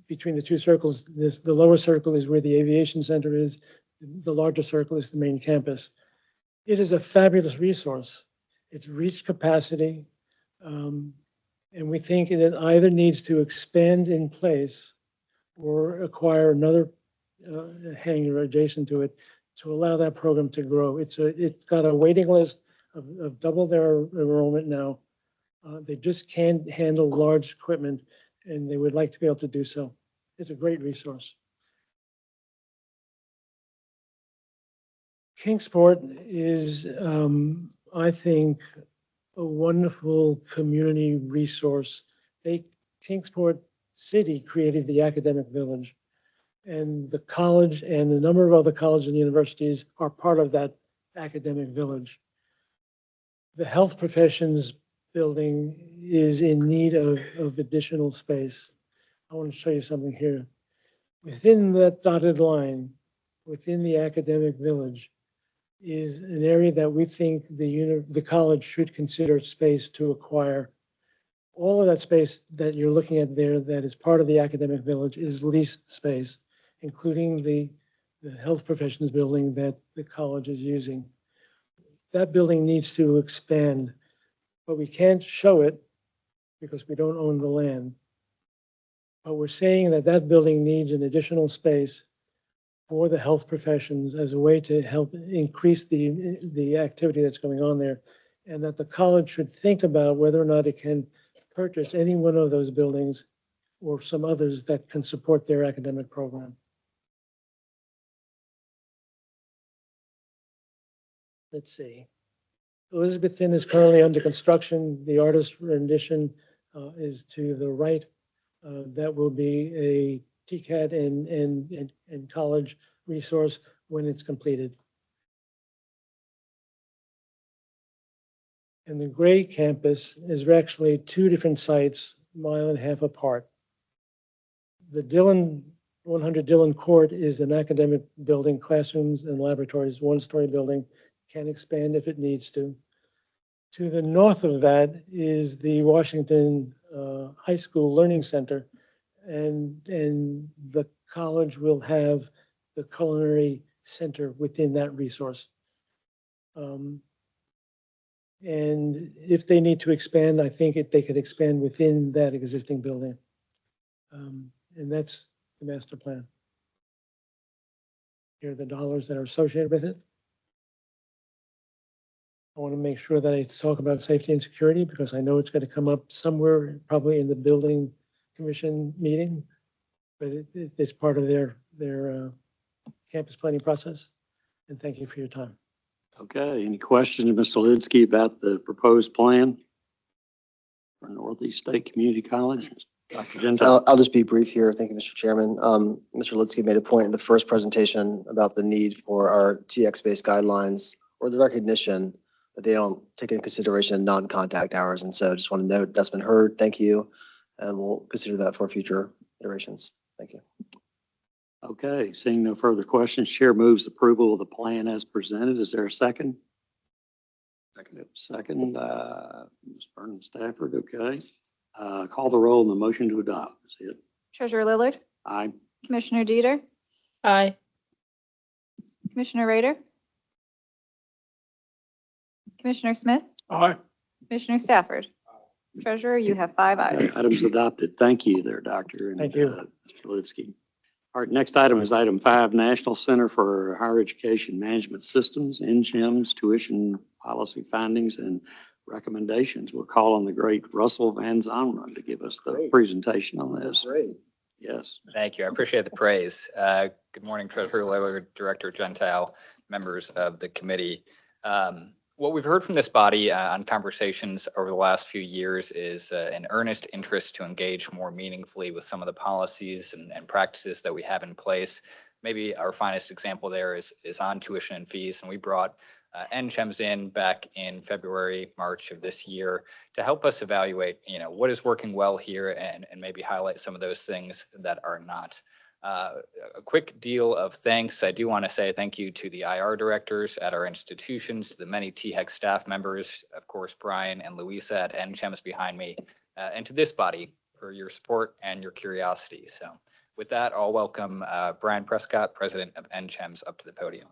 between the two circles, the lower circle is where the aviation center is. The larger circle is the main campus. It is a fabulous resource. It's reached capacity, and we think it either needs to expand in place or acquire another hangar adjacent to it to allow that program to grow. It's got a waiting list of double their enrollment now. They just can't handle large equipment, and they would like to be able to do so. It's a great resource. Kingsport is, I think, a wonderful community resource. Kingsport City created the academic village, and the college and a number of other colleges and universities are part of that academic village. The health professions building is in need of additional space. I want to show you something here. Within that dotted line, within the academic village, is an area that we think the college should consider space to acquire. All of that space that you're looking at there that is part of the academic village is leased space, including the health professions building that the college is using. That building needs to expand, but we can't show it because we don't own the land. But we're saying that that building needs an additional space for the health professions as a way to help increase the activity that's going on there, and that the college should think about whether or not it can purchase any one of those buildings or some others that can support their academic program. Let's see. Elizabethton is currently under construction. The artist rendition is to the right. That will be a TCAT and college resource when it's completed. And the gray campus is actually two different sites, a mile and a half apart. The 100 Dillon Court is an academic building, classrooms and laboratories, one-story building, can expand if it needs to. To the north of that is the Washington High School Learning Center, and the college will have the culinary center within that resource. And if they need to expand, I think they could expand within that existing building. And that's the master plan. Here are the dollars that are associated with it. I want to make sure that I talk about safety and security because I know it's going to come up somewhere, probably in the building commission meeting, but it's part of their campus planning process. And thank you for your time. Okay, any questions, Mr. Lidsky, about the proposed plan for Northeast State Community College? Dr. Gentile? I'll just be brief here. Thank you, Mr. Chairman. Mr. Litsky made a point in the first presentation about the need for our TX-based guidelines or the recognition that they don't take into consideration non-contact hours. And so I just want to note that's been heard. Thank you. And we'll consider that for future iterations. Thank you. Okay, seeing no further questions, Chair moves approval of the plan as presented. Is there a second? Second, Ms. Vernon Stafford. Okay. Call the roll on the motion to adopt. Is it? Treasurer Lillard, Aye. Commissioner Dieter, Aye. Commissioner Rader, Commissioner Smith, Aye. Commissioner Stafford. Treasurer, you have 5 ayes. Items adopted. Thank you there, Doctor. And, Thank you. Mr. Litsky. All right, next item is item 5, National Center for Higher Education Management Systems, NCHEMS, tuition policy findings and recommendations. We'll call on the great Russell Van Zonren to give us the Great. presentation on this. Great. Yes. Thank you. I appreciate the praise. Good morning, Treasurer Lillard, Director Gentile, members of the committee. What we've heard from this body on conversations over the last few years is an earnest interest to engage more meaningfully with some of the policies and practices that we have in place. Maybe our finest example there is on tuition and fees. And we brought NCHEMS in back in February, March of this year to help us evaluate, what is working well here and maybe highlight some of those things that are not. A quick deal of thanks. I do want to say thank you to the IR directors at our institutions, the many THEC staff members, of course, Brian and Louisa at NCHEMS behind me, and to this body for your support and your curiosity. So with that, I'll welcome Brian Prescott, President of NCHEMS, up to the podium.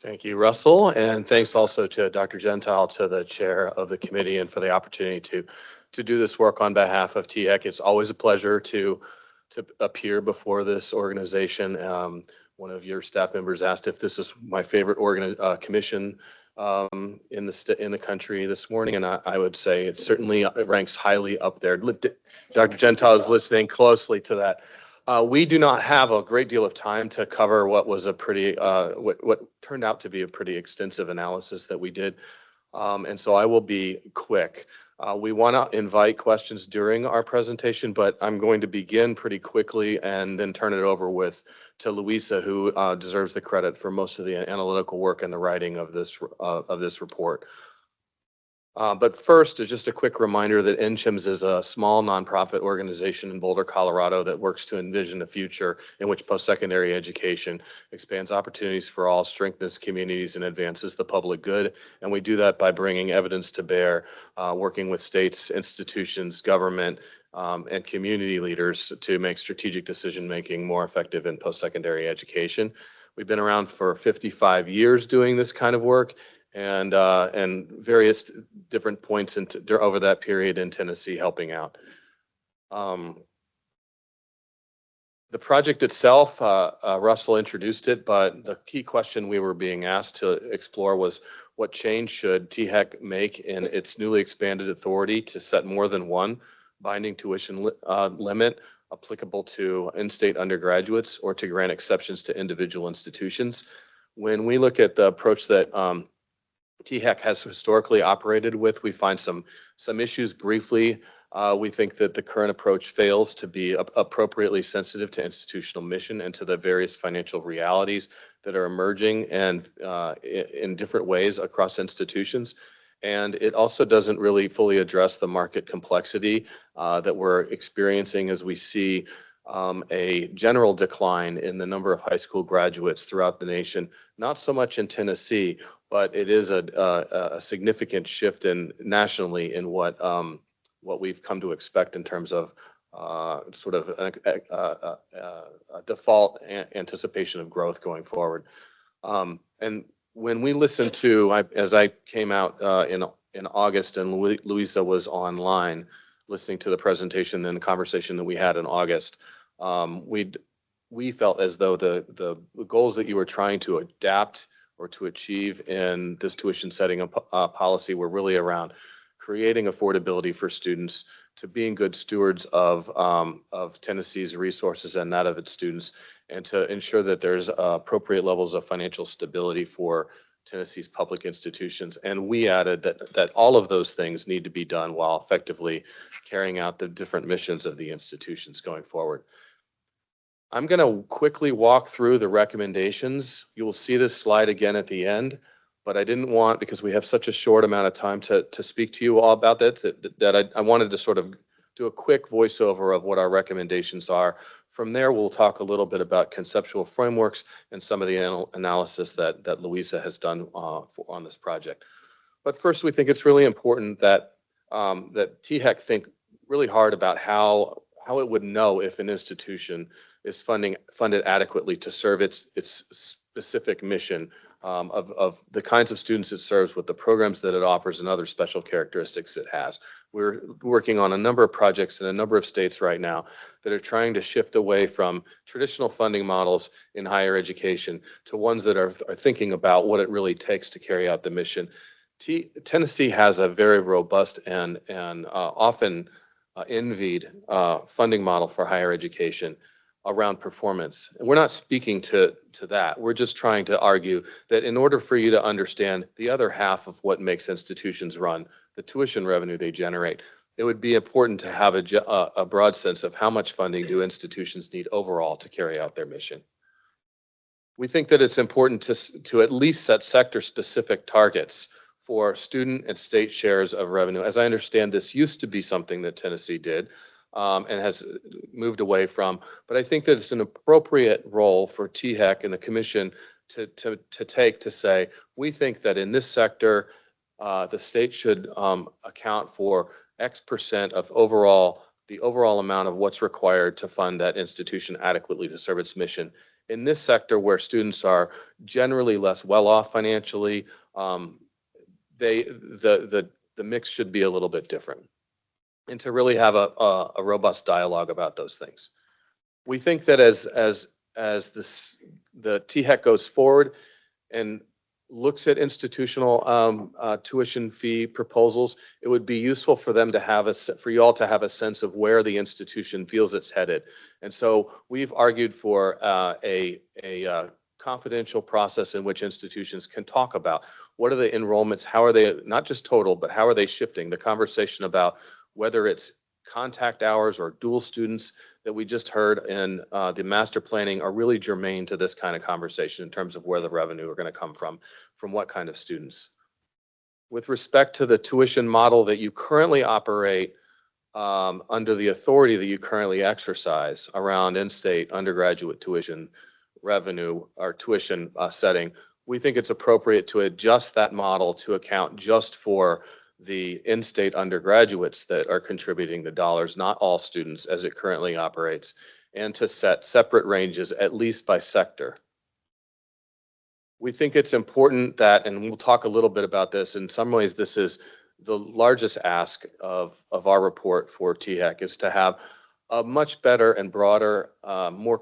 Thank you, Russell, and thanks also to Dr. Gentile, to the chair of the committee, and for the opportunity to do this work on behalf of THEC. It's always a pleasure to appear before this organization. One of your staff members asked if this is my favorite commission in the country this morning, and I would say it certainly ranks highly up there. Dr. Gentile is listening closely to that. We do not have a great deal of time to cover what was a pretty, what turned out to be a pretty extensive analysis that we did. And so I will be quick. We want to invite questions during our presentation, but I'm going to begin pretty quickly and then turn it over to Louisa, who deserves the credit for most of the analytical work and the writing of this report. But first, just a quick reminder that NCHIMS is a small nonprofit organization in Boulder, Colorado that works to envision a future in which post-secondary education expands opportunities for all, strengthens communities, and advances the public good. And we do that by bringing evidence to bear, working with states, institutions, government, and community leaders to make strategic decision-making more effective in post-secondary education. We've been around for 55 years doing this kind of work, and various different points over that period in Tennessee helping out. The project itself, Russell introduced it, but the key question we were being asked to explore was what change should THEC make in its newly expanded authority to set more than one binding tuition limit applicable to in-state undergraduates or to grant exceptions to individual institutions. When we look at the approach that THEC has historically operated with, we find some issues briefly. We think that the current approach fails to be appropriately sensitive to institutional mission and to the various financial realities that are emerging and in different ways across institutions. And it also doesn't really fully address the market complexity that we're experiencing as we see a general decline in the number of high school graduates throughout the nation, not so much in Tennessee, but it is a significant shift nationally in what we've come to expect in terms of sort of a default anticipation of growth going forward. And when we listened to, as I came out in August and Louisa was online listening to the presentation and the conversation that we had in August, we felt as though the goals that you were trying to adapt or to achieve in this tuition setting policy were really around creating affordability for students, to being good stewards of Tennessee's resources and that of its students, and to ensure that there's appropriate levels of financial stability for Tennessee's public institutions. And we added that all of those things need to be done while effectively carrying out the different missions of the institutions going forward. I'm going to quickly walk through the recommendations. You will see this slide again at the end, but I didn't want, because we have such a short amount of time to speak to you all about that I wanted to sort of do a quick voiceover of what our recommendations are. From there, we'll talk a little bit about conceptual frameworks and some of the analysis that Louisa has done on this project. But first, we think it's really important that THEC think really hard about how it would know if an institution is funded adequately to serve its specific mission of the kinds of students it serves with the programs that it offers and other special characteristics it has. We're working on a number of projects in a number of states right now that are trying to shift away from traditional funding models in higher education to ones that are thinking about what it really takes to carry out the mission. Tennessee has a very robust and often envied funding model for higher education around performance. And we're not speaking to that. We're just trying to argue that in order for you to understand the other half of what makes institutions run, the tuition revenue they generate, it would be important to have a broad sense of how much funding do institutions need overall to carry out their mission. We think that it's important to at least set sector-specific targets for student and state shares of revenue. As I understand, this used to be something that Tennessee did, and has moved away from. But I think that it's an appropriate role for THEC and the commission to take to say, we think that in this sector, the state should account for X% of the overall amount of what's required to fund that institution adequately to serve its mission. In this sector where students are generally less well-off financially, the mix should be a little bit different, and to really have a robust dialogue about those things. We think that as the THEC goes forward and looks at institutional tuition fee proposals, it would be useful for them to have for you all to have a sense of where the institution feels it's headed. And so we've argued for a confidential process in which institutions can talk about what are the enrollments, how are they, not just total, but how are they shifting? The conversation about whether it's contact hours or dual students that we just heard in the master planning are really germane to this kind of conversation in terms of where the revenue are going to come from what kind of students. With respect to the tuition model that you currently operate under the authority that you currently exercise around in-state undergraduate tuition revenue or tuition setting, we think it's appropriate to adjust that model to account just for the in-state undergraduates that are contributing the dollars, not all students as it currently operates, and to set separate ranges, at least by sector. We think it's important that, and we'll talk a little bit about this, in some ways this is the largest ask of our report for THEC, is to have a much better and broader, more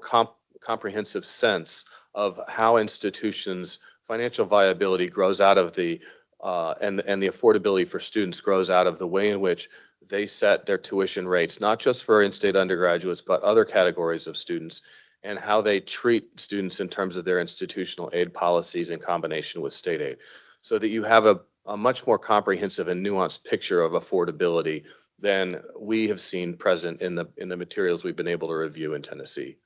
comprehensive sense of how institutions' financial viability grows out of the and the affordability for students grows out of the way in which they set their tuition rates, not just for in-state undergraduates, but other categories of students, and how they treat students in terms of their institutional aid policies in combination with state aid, so that you have a much more comprehensive and nuanced picture of affordability than we have seen present in the materials we've been able to review in Tennessee.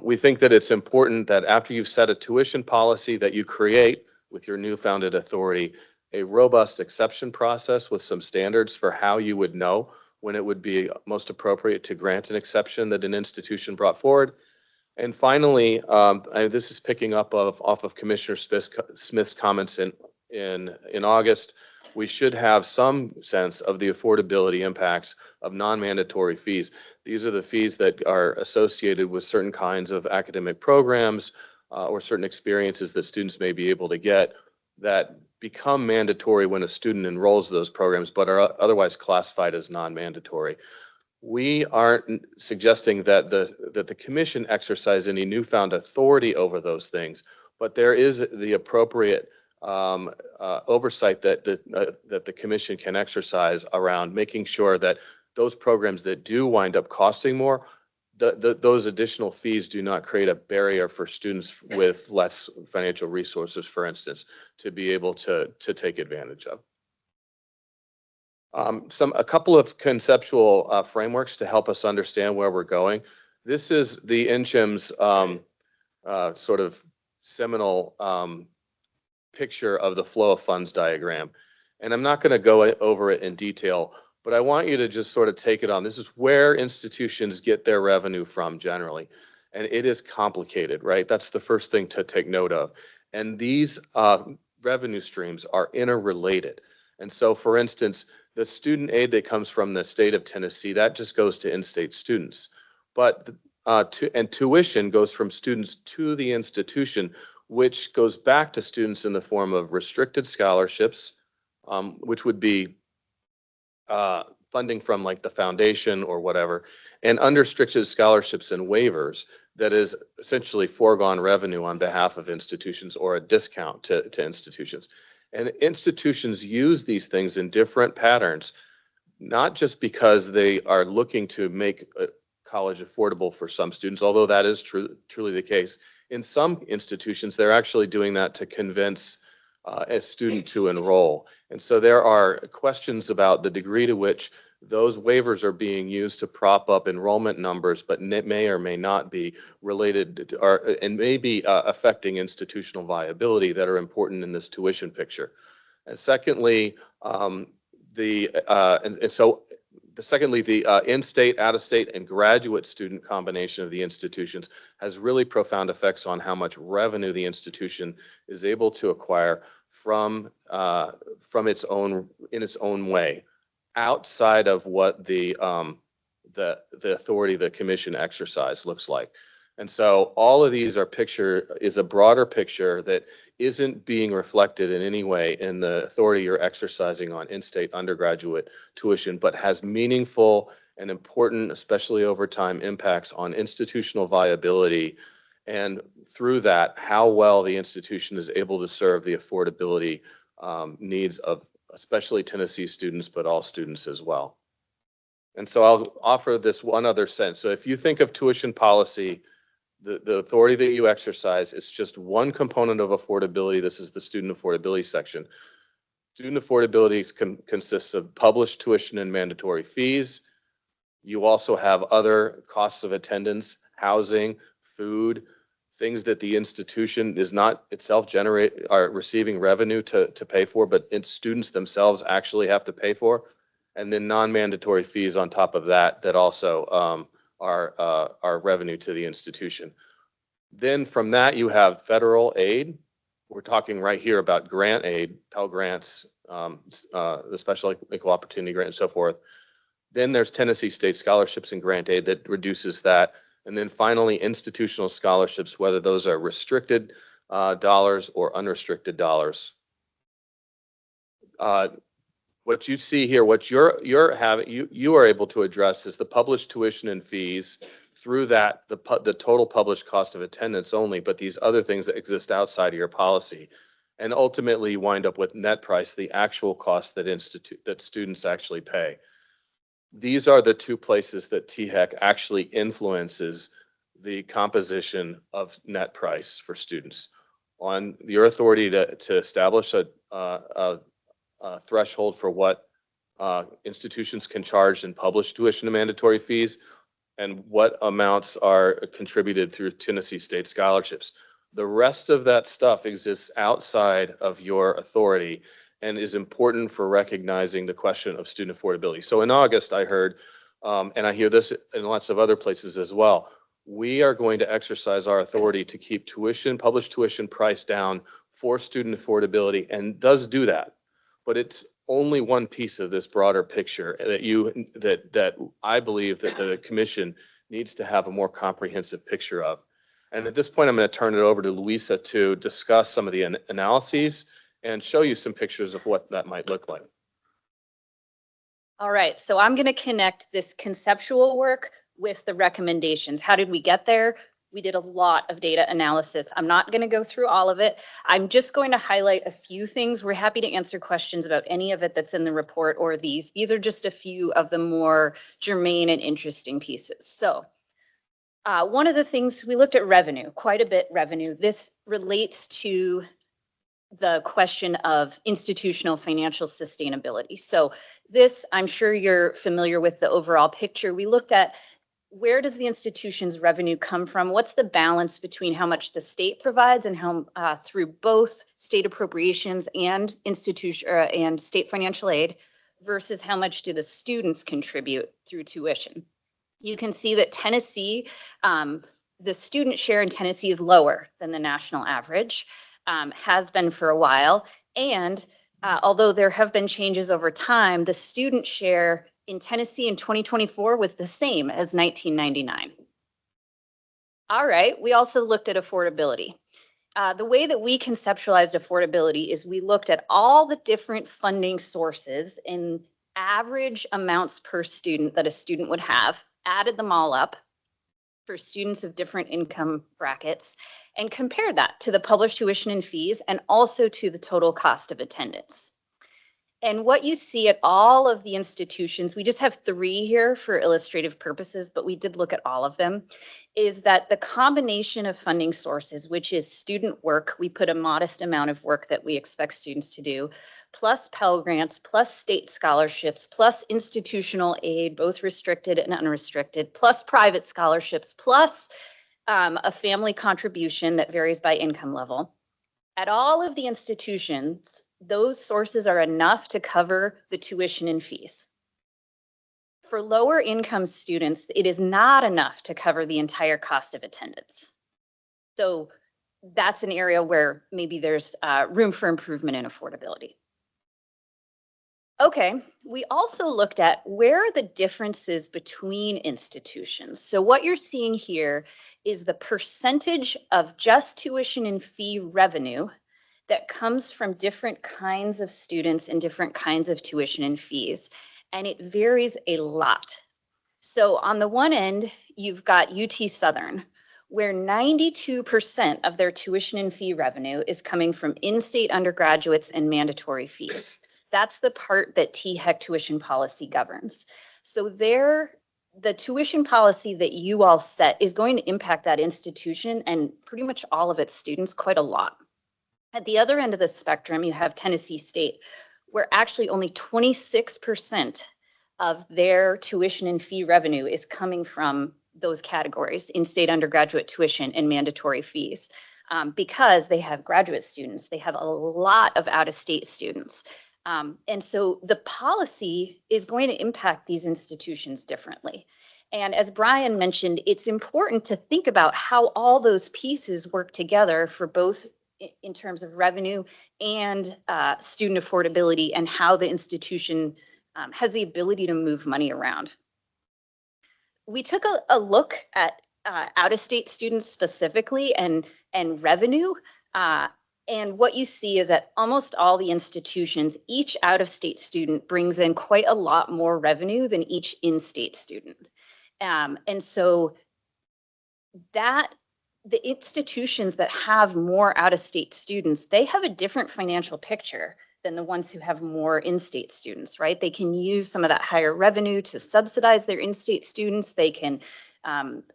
We think that it's important that after you've set a tuition policy that you create with your new founded authority, a robust exception process with some standards for how you would know when it would be most appropriate to grant an exception that an institution brought forward. And finally, this is picking up off of Commissioner Smith's comments in August, we should have some sense of the affordability impacts of non-mandatory fees. These are the fees that are associated with certain kinds of academic programs or certain experiences that students may be able to get that become mandatory when a student enrolls those programs, but are otherwise classified as non-mandatory. We aren't suggesting that the commission exercise any newfound authority over those things, but there is the appropriate oversight that the commission can exercise around making sure that those programs that do wind up costing more, those additional fees do not create a barrier for students with less financial resources, for instance, to be able to take advantage of. A couple of conceptual frameworks to help us understand where we're going. This is the NCHIM's sort of seminal picture of the flow of funds diagram. And I'm not going to go over it in detail, but I want you to just sort of take it on. This is where institutions get their revenue from generally. And it is complicated, right? That's the first thing to take note of. And these revenue streams are interrelated. And so, for instance, the student aid that comes from the state of Tennessee, that just goes to in-state students. But tuition goes from students to the institution, which goes back to students in the form of restricted scholarships, which would be funding from like the foundation or whatever, and unrestricted scholarships and waivers that is essentially foregone revenue on behalf of institutions or a discount to institutions. And institutions use these things in different patterns, not just because they are looking to make college affordable for some students, although that is truly the case. In some institutions, they're actually doing that to convince a student to enroll. And so there are questions about the degree to which those waivers are being used to prop up enrollment numbers, but may or may not be related to, and may be affecting institutional viability that are important in this tuition picture. And secondly, the in-state, out-of-state, and graduate student combination of the institutions has really profound effects on how much revenue the institution is able to acquire from its own way, outside of what the authority the commission exercise looks like. And so all of these is a broader picture that isn't being reflected in any way in the authority you're exercising on in-state undergraduate tuition, but has meaningful and important, especially over time, impacts on institutional viability and through that, how well the institution is able to serve the affordability needs of especially Tennessee students, but all students as well. And so I'll offer this one other sense. So if you think of tuition policy, the authority that you exercise is just one component of affordability. This is the student affordability section. Student affordability consists of published tuition and mandatory fees. You also have other costs of attendance, housing, food, things that the institution is not itself are receiving revenue to pay for, but students themselves actually have to pay for. And then non-mandatory fees on top of that also are revenue to the institution. Then from that, you have federal aid. We're talking right here about grant aid, Pell Grants, the Special Equal Opportunity Grant and so forth. Then there's Tennessee State scholarships and grant aid that reduces that. And then finally, institutional scholarships, whether those are restricted dollars or unrestricted dollars. What you see here, what you are able to address is the published tuition and fees. Through that, the total published cost of attendance only, but these other things that exist outside of your policy. And ultimately, you wind up with net price, the actual cost that students actually pay. These are the two places that THEC actually influences the composition of net price for students. On your authority to establish a threshold for what institutions can charge in published tuition and mandatory fees, and what amounts are contributed through Tennessee State scholarships. The rest of that stuff exists outside of your authority and is important for recognizing the question of student affordability. So in August, I heard, and I hear this in lots of other places as well, we are going to exercise our authority to keep published tuition price down for student affordability, and does do that. But it's only one piece of this broader picture that I believe that the commission needs to have a more comprehensive picture of. And at this point, I'm going to turn it over to Louisa to discuss some of the analyses and show you some pictures of what that might look like. All right, so I'm going to connect this conceptual work with the recommendations. How did we get there? We did a lot of data analysis. I'm not going to go through all of it. I'm just going to highlight a few things. We're happy to answer questions about any of it that's in the report or these. These are just a few of the more germane and interesting pieces. So one of the things we looked at revenue, quite a bit revenue. This relates to the question of institutional financial sustainability. So this, I'm sure you're familiar with the overall picture. We looked at where does the institution's revenue come from? What's the balance between how much the state provides and how through both state appropriations and institution and state financial aid versus how much do the students contribute through tuition? You can see that Tennessee, the student share in Tennessee is lower than the national average, has been for a while. And although there have been changes over time, the student share in Tennessee in 2024 was the same as 1999. All right, we also looked at affordability. The way that we conceptualized affordability is we looked at all the different funding sources in average amounts per student that a student would have, added them all up for students of different income brackets, and compared that to the published tuition and fees and also to the total cost of attendance. And what you see at all of the institutions, we just have 3 here for illustrative purposes, but we did look at all of them, is that the combination of funding sources, which is student work, we put a modest amount of work that we expect students to do, plus Pell Grants, plus state scholarships, plus institutional aid, both restricted and unrestricted, plus private scholarships, plus a family contribution that varies by income level. At all of the institutions, those sources are enough to cover the tuition and fees. For lower income students, it is not enough to cover the entire cost of attendance. So that's an area where maybe there's room for improvement in affordability. Okay, we also looked at where are the differences between institutions. So what you're seeing here is the percentage of just tuition and fee revenue that comes from different kinds of students and different kinds of tuition and fees. And it varies a lot. So on the one end, you've got UT Southern, where 92% of their tuition and fee revenue is coming from in-state undergraduates and mandatory fees. That's the part that THEC tuition policy governs. So the tuition policy that you all set is going to impact that institution and pretty much all of its students quite a lot. At the other end of the spectrum, you have Tennessee State, where actually only 26% of their tuition and fee revenue is coming from those categories, in-state undergraduate tuition and mandatory fees, because they have graduate students, they have a lot of out-of-state students. And so the policy is going to impact these institutions differently. And as Brian mentioned, it's important to think about how all those pieces work together for both in terms of revenue and student affordability, and how the institution has the ability to move money around. We took a look at out-of-state students specifically and revenue. And what you see is that almost all the institutions, each out-of-state student brings in quite a lot more revenue than each in-state student. And so the institutions that have more out-of-state students, they have a different financial picture than the ones who have more in-state students, right? They can use some of that higher revenue to subsidize their in-state students. They can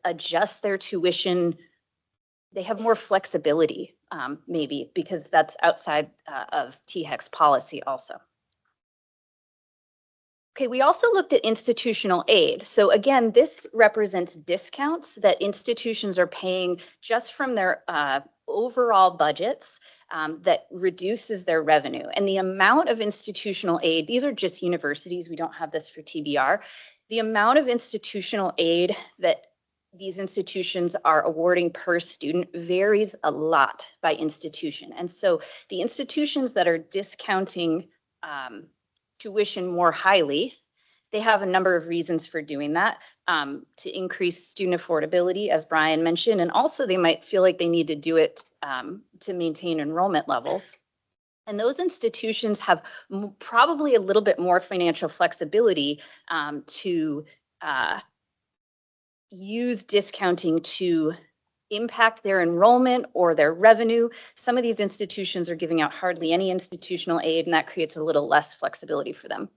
adjust their tuition. They have more flexibility, maybe, because that's outside of THEC's policy also. Okay, we also looked at institutional aid. So again, this represents discounts that institutions are paying just from their overall budgets that reduces their revenue. And the amount of institutional aid, these are just universities, we don't have this for TBR. The amount of institutional aid that these institutions are awarding per student varies a lot by institution. And so the institutions that are discounting tuition more highly, they have a number of reasons for doing that, to increase student affordability, as Brian mentioned, and also they might feel like they need to do it to maintain enrollment levels. And those institutions have probably a little bit more financial flexibility to use discounting to impact their enrollment or their revenue. Some of these institutions are giving out hardly any institutional aid, and that creates a little less flexibility for them.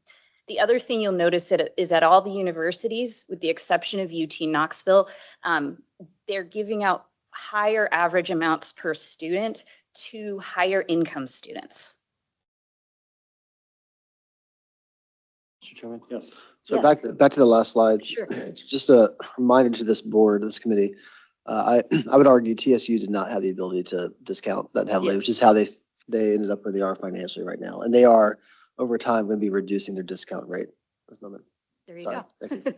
The other thing you'll notice is that all the universities, with the exception of UT Knoxville, they're giving out higher average amounts per student to higher income students. Mr. Chairman? Yes. So Yes. back to the last slide. Sure. Just a reminder to this board, this committee. I would argue TSU did not have the ability to discount that heavily, Yeah. which is how they ended up where they are financially right now. And they are, over time, going to be reducing their discount rate at this moment. There you Sorry. go. Thank you.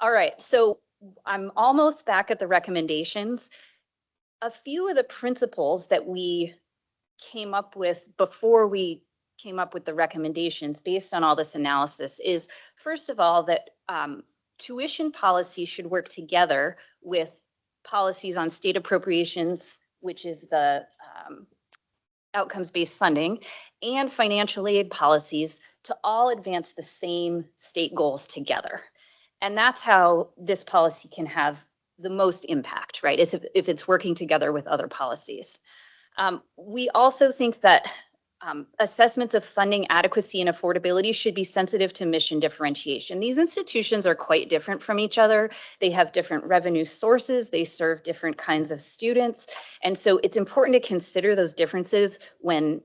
All right, so I'm almost back at the recommendations. A few of the principles that we came up with before we came up with the recommendations based on all this analysis is, first of all, that tuition policy should work together with policies on state appropriations, which is the outcomes-based funding, and financial aid policies to all advance the same state goals together. And that's how this policy can have the most impact, right? Is if it's working together with other policies. We also think that assessments of funding adequacy and affordability should be sensitive to mission differentiation. These institutions are quite different from each other. They have different revenue sources. They serve different kinds of students. And so it's important to consider those differences when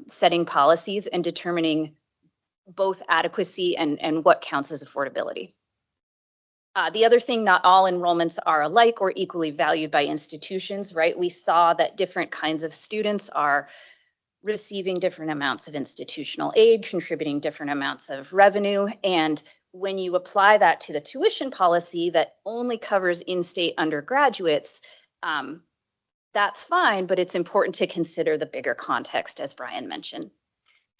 setting policies and determining both adequacy and what counts as affordability. The other thing, not all enrollments are alike or equally valued by institutions, right? We saw that different kinds of students are receiving different amounts of institutional aid, contributing different amounts of revenue. And when you apply that to the tuition policy that only covers in-state undergraduates, that's fine, but it's important to consider the bigger context, as Brian mentioned.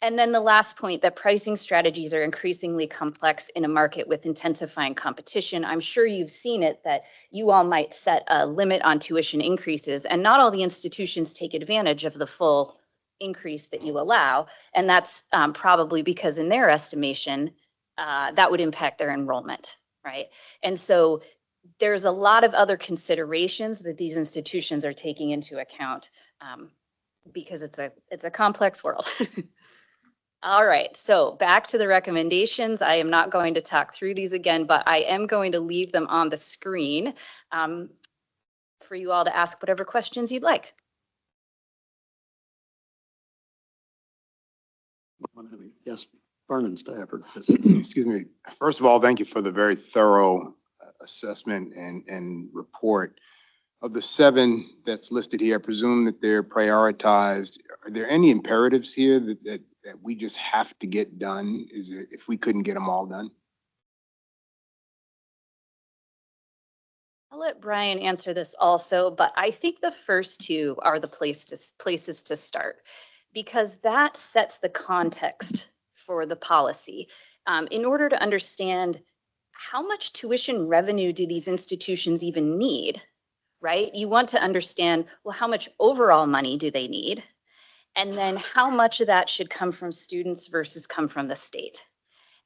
And then the last point, that pricing strategies are increasingly complex in a market with intensifying competition. I'm sure you've seen it, that you all might set a limit on tuition increases, and not all the institutions take advantage of the full increase that you allow. And that's probably because in their estimation, that would impact their enrollment, right? And so there's a lot of other considerations that these institutions are taking into account because it's a complex world. All right, so back to the recommendations. I am not going to talk through these again, but I am going to leave them on the screen for you all to ask whatever questions you'd like. Yes, Vernon Stafford. Excuse me. First of all, thank you for the very thorough assessment and report. Of the 7 that's listed here, I presume that they're prioritized. Are there any imperatives here that we just have to get done? Is it if we couldn't get them all done? I'll let Brian answer this also, but I think the first 2 are the places to start because that sets the context for the policy. In order to understand how much tuition revenue do these institutions even need, right? You want to understand, well, how much overall money do they need? And then how much of that should come from students versus come from the state?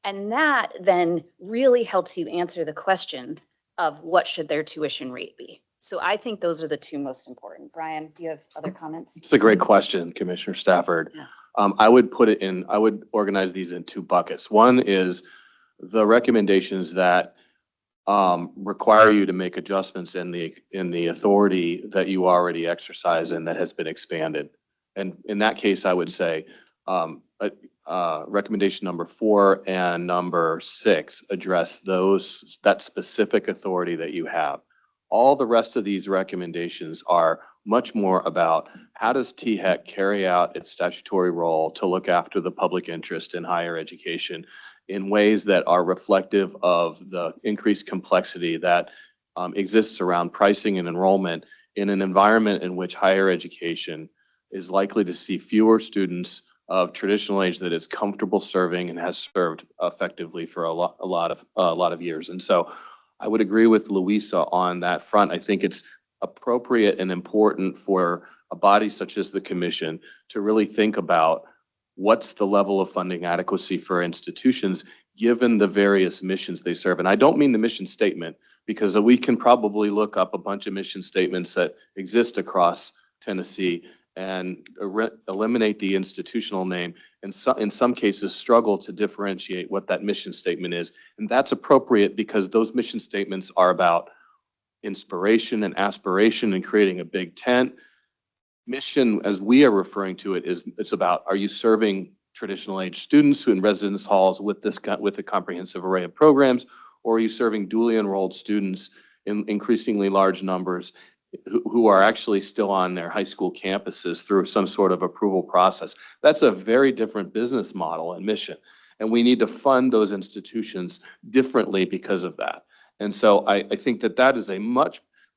And that then really helps you answer the question of what should their tuition rate be? So I think those are the 2 most important. Brian, do you have other comments? It's a great question, Commissioner Stafford. Yeah. I would organize these in 2 buckets. One is the recommendations that require you to make adjustments in the authority that you already exercise and that has been expanded. And in that case, I would say recommendation number 4 and number 6 address that specific authority that you have. All the rest of these recommendations are much more about how does THEC carry out its statutory role to look after the public interest in higher education in ways that are reflective of the increased complexity that exists around pricing and enrollment in an environment in which higher education is likely to see fewer students of traditional age that it's comfortable serving and has served effectively for a lot of years. And so I would agree with Louisa on that front. I think it's appropriate and important for a body such as the commission to really think about what's the level of funding adequacy for institutions given the various missions they serve. And I don't mean the mission statement, because we can probably look up a bunch of mission statements that exist across Tennessee and eliminate the institutional name, and in some cases struggle to differentiate what that mission statement is. And that's appropriate because those mission statements are about inspiration and aspiration and creating a big tent. Mission, as we are referring to it, it's about, are you serving traditional age students who in residence halls with a comprehensive array of programs, or are you serving dually enrolled students in increasingly large numbers who are actually still on their high school campuses through some sort of approval process? That's a very different business model and mission. And we need to fund those institutions differently because of that. And so I think that is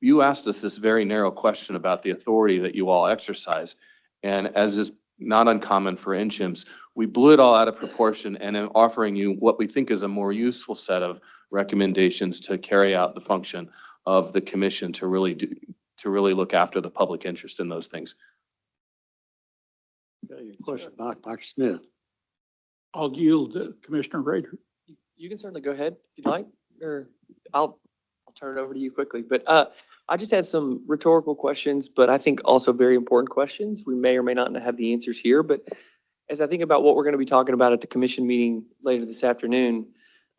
you asked us this very narrow question about the authority that you all exercise. And as is not uncommon for NCHIMs, we blew it all out of proportion and am offering you what we think is a more useful set of recommendations to carry out the function of the commission to really look after the public interest in those things. Okay, question, Dr. Smith. I'll yield to Commissioner Rader. You can certainly go ahead if you'd like, or I'll turn it over to you quickly. But I just had some rhetorical questions, but I think also very important questions. We may or may not have the answers here, but as I think about what we're going to be talking about at the commission meeting later this afternoon,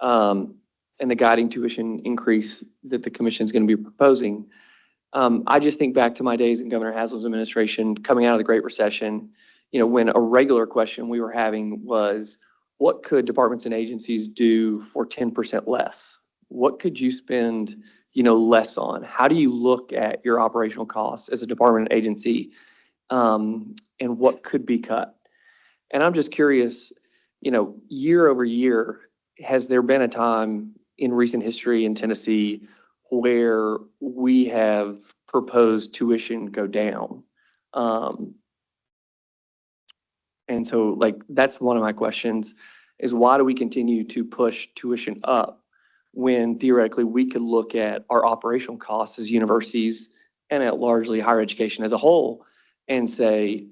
and the guiding tuition increase that the commission is going to be proposing, I just think back to my days in Governor Haslam's administration coming out of the Great Recession, when a regular question we were having was, what could departments and agencies do for 10% less? What could you spend, less on? How do you look at your operational costs as a department and agency, and what could be cut? And I'm just curious, year over year, has there been a time in recent history in Tennessee where we have proposed tuition go down? And so that's one of my questions is why do we continue to push tuition up when theoretically we could look at our operational costs as universities and at largely higher education as a whole and say,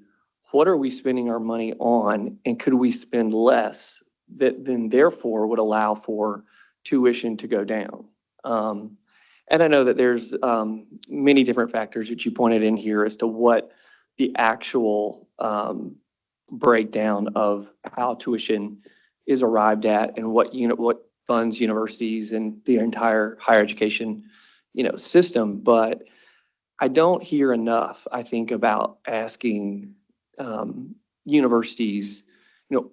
what are we spending our money on, and could we spend less that then therefore would allow for tuition to go down. And I know that there's many different factors that you pointed in here as to what the actual breakdown of how tuition is arrived at and what funds universities and the entire higher education, system. But I don't hear enough, I think, about asking universities,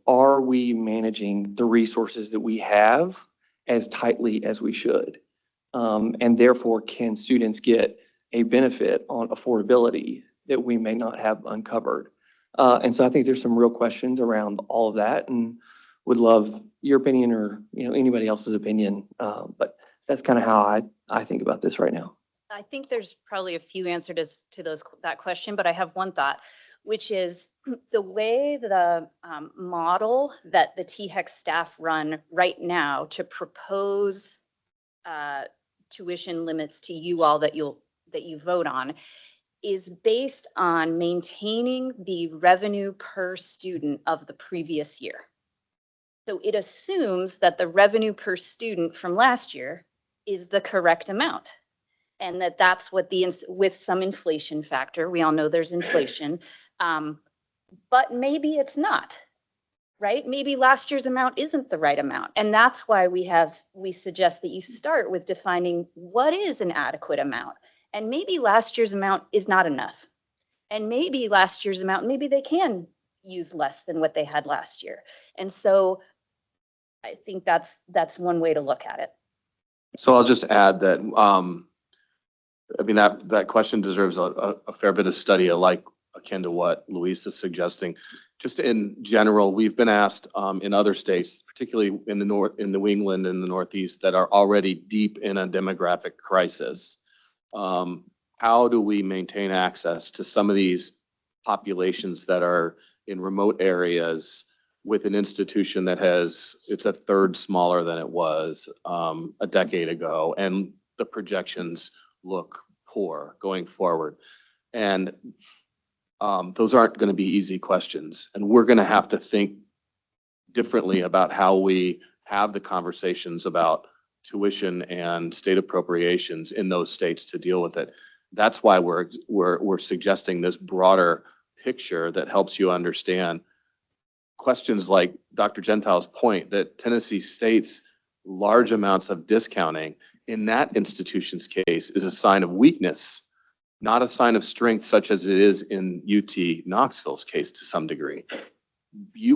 are we managing the resources that we have as tightly as we should? And therefore, can students get a benefit on affordability that we may not have uncovered? And so I think there's some real questions around all of that, and would love your opinion or, anybody else's opinion. But that's kind of how I think about this right now. I think there's probably a few answers to that question, but I have one thought, which is the way the model that the THEC staff run right now to propose tuition limits to you all that you vote on is based on maintaining the revenue per student of the previous year. So it assumes that the revenue per student from last year is the correct amount. And that's what with some inflation factor, we all know there's inflation, but maybe it's not, right? Maybe last year's amount isn't the right amount. And that's why we suggest that you start with defining what is an adequate amount. And maybe last year's amount is not enough. And maybe last year's amount, maybe they can use less than what they had last year. And so I think that's one way to look at it. So I'll just add that, that question deserves a fair bit of study, akin to what Luis is suggesting. Just in general, we've been asked in other states, particularly in New England and the Northeast, that are already deep in a demographic crisis. How do we maintain access to some of these populations that are in remote areas with an institution that it's a third smaller than it was a decade ago, and the projections look poor going forward? And those aren't going to be easy questions, and we're going to have to think differently about how we have the conversations about tuition and state appropriations in those states to deal with it. That's why we're suggesting this broader picture that helps you understand questions like Dr. Gentile's point that Tennessee State's large amounts of discounting in that institution's case is a sign of weakness, not a sign of strength, such as it is in UT Knoxville's case to some degree.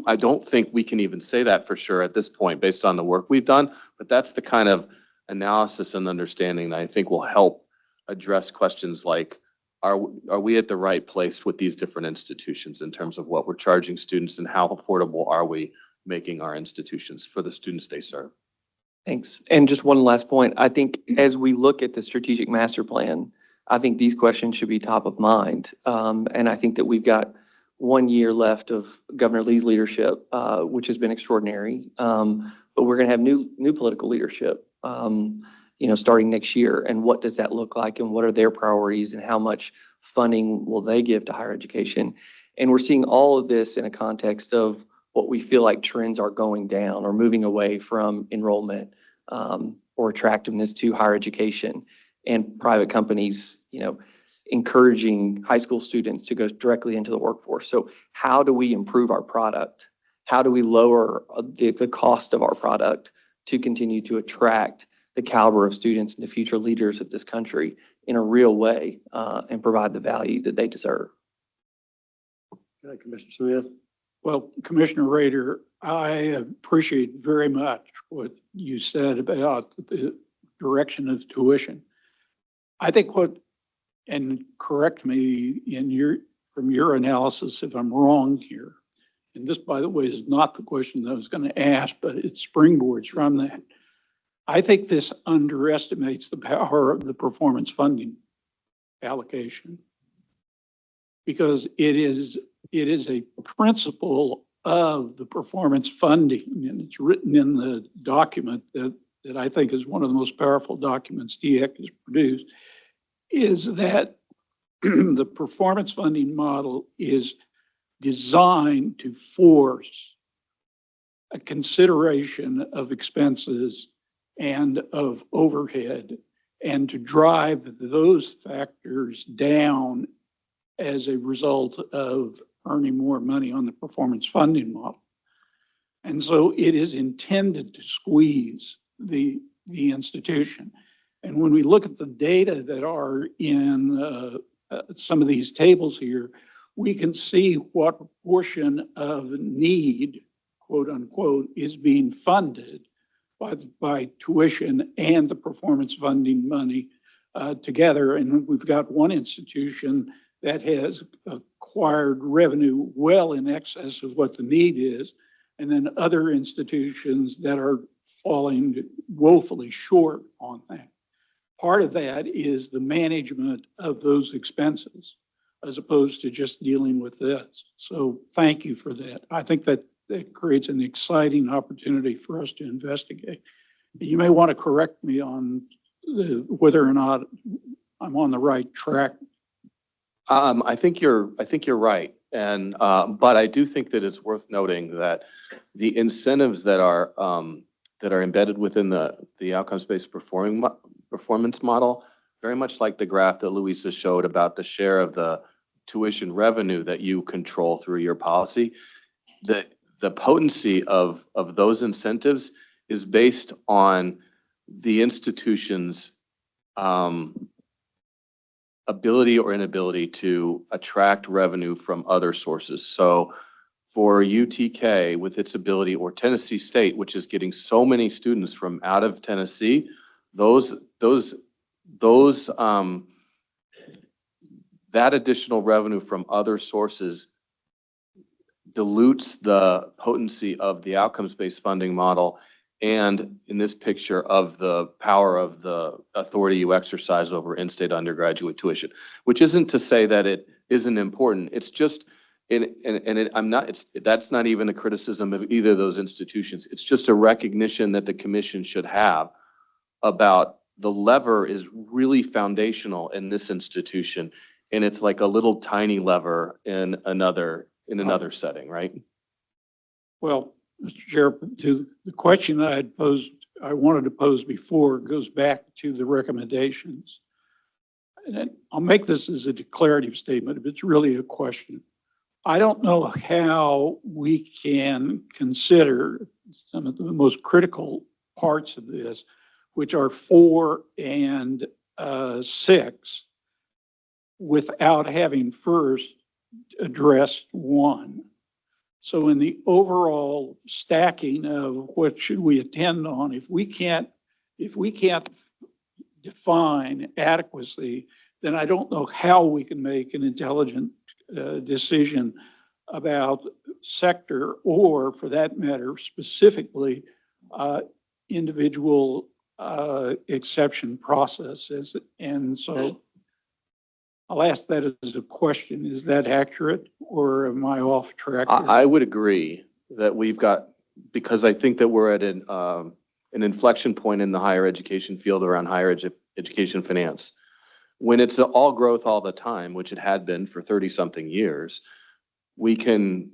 I don't think we can even say that for sure at this point based on the work we've done, but that's the kind of analysis and understanding that I think will help address questions like, are we at the right place with these different institutions in terms of what we're charging students, and how affordable are we making our institutions for the students they serve? Thanks. And just one last point. I think as we look at the strategic master plan, I think these questions should be top of mind. And I think that we've got 1 year left of Governor Lee's leadership, which has been extraordinary. But we're going to have new political leadership, starting next year. And what does that look like? And what are their priorities? And how much funding will they give to higher education? And we're seeing all of this in a context of what we feel like trends are going down or moving away from enrollment or attractiveness to higher education, and private companies, encouraging high school students to go directly into the workforce. So how do we improve our product? How do we lower the cost of our product to continue to attract the caliber of students and the future leaders of this country in a real way and provide the value that they deserve? Okay, Commissioner Smith. Well, Commissioner Rader, I appreciate very much what you said about the direction of tuition. I think and correct me from your analysis if I'm wrong here, and this, by the way, is not the question that I was going to ask, but it springboards from that. I think this underestimates the power of the performance funding allocation, because it is a principle of the performance funding, and it's written in the document that I think is one of the most powerful documents THEC has produced, is that the performance funding model is designed to force a consideration of expenses and of overhead, and to drive those factors down as a result of earning more money on the performance funding model. And so it is intended to squeeze the institution. And when we look at the data that are in some of these tables here, we can see what portion of need, quote unquote, is being funded by tuition and the performance funding money together. And we've got one institution that has acquired revenue well in excess of what the need is, and then other institutions that are falling woefully short on that. Part of that is the management of those expenses, as opposed to just dealing with this. So thank you for that. I think that creates an exciting opportunity for us to investigate. You may want to correct me on whether or not I'm on the right track. I think you're right. And, but I do think that it's worth noting that the incentives that are embedded within the outcomes-based performance model, very much like the graph that Louisa showed about the share of the tuition revenue that you control through your policy, the potency of those incentives is based on the institution's ability or inability to attract revenue from other sources. So for UTK, with its ability, or Tennessee State, which is getting so many students from out of Tennessee, that additional revenue from other sources dilutes the potency of the outcomes-based funding model, and in this picture of the power of the authority you exercise over in-state undergraduate tuition, which isn't to say that it isn't important. It's just, that's not even a criticism of either of those institutions. It's just a recognition that the commission should have about the lever is really foundational in this institution, and it's like a little tiny lever in another setting, right? Well, Mr. Chair, to the question that I wanted to pose before goes back to the recommendations. And I'll make this as a declarative statement, if it's really a question. I don't know how we can consider some of the most critical parts of this, which are 4 and 6, without having first addressed 1. So in the overall stacking of what should we attend on, if we can't define adequacy, then I don't know how we can make an intelligent decision about sector, or for that matter, specifically individual exception processes. And so I'll ask that as a question. Is that accurate, or am I off track here? I would agree that we've got, because I think that we're at an inflection point in the higher education field around higher education finance. When it's all growth all the time, which it had been for 30-something years, we can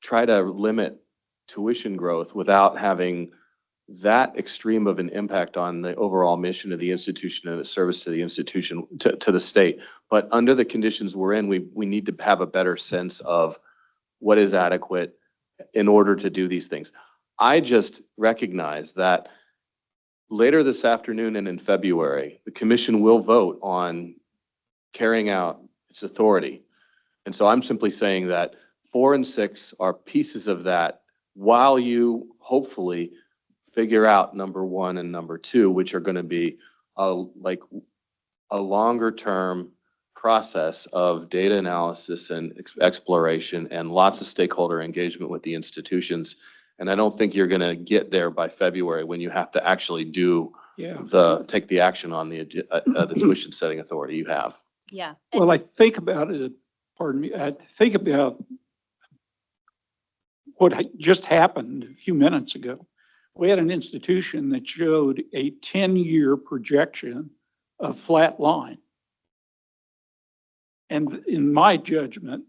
try to limit tuition growth without having that extreme of an impact on the overall mission of the institution and its service to the institution, to the state. But under the conditions we're in, we need to have a better sense of what is adequate in order to do these things. I just recognize that later this afternoon and in February, the commission will vote on carrying out its authority. And so I'm simply saying that 4 and 6 are pieces of that, while you hopefully figure out number 1 and number 2, which are going to be like a longer term process of data analysis and exploration and lots of stakeholder engagement with the institutions. And I don't think you're going to get there by February, when you have to actually do take the action on the tuition setting authority you have. Yeah. Well, I think about it, pardon me, I think about what just happened a few minutes ago. We had an institution that showed a 10-year projection of flat line. And in my judgment,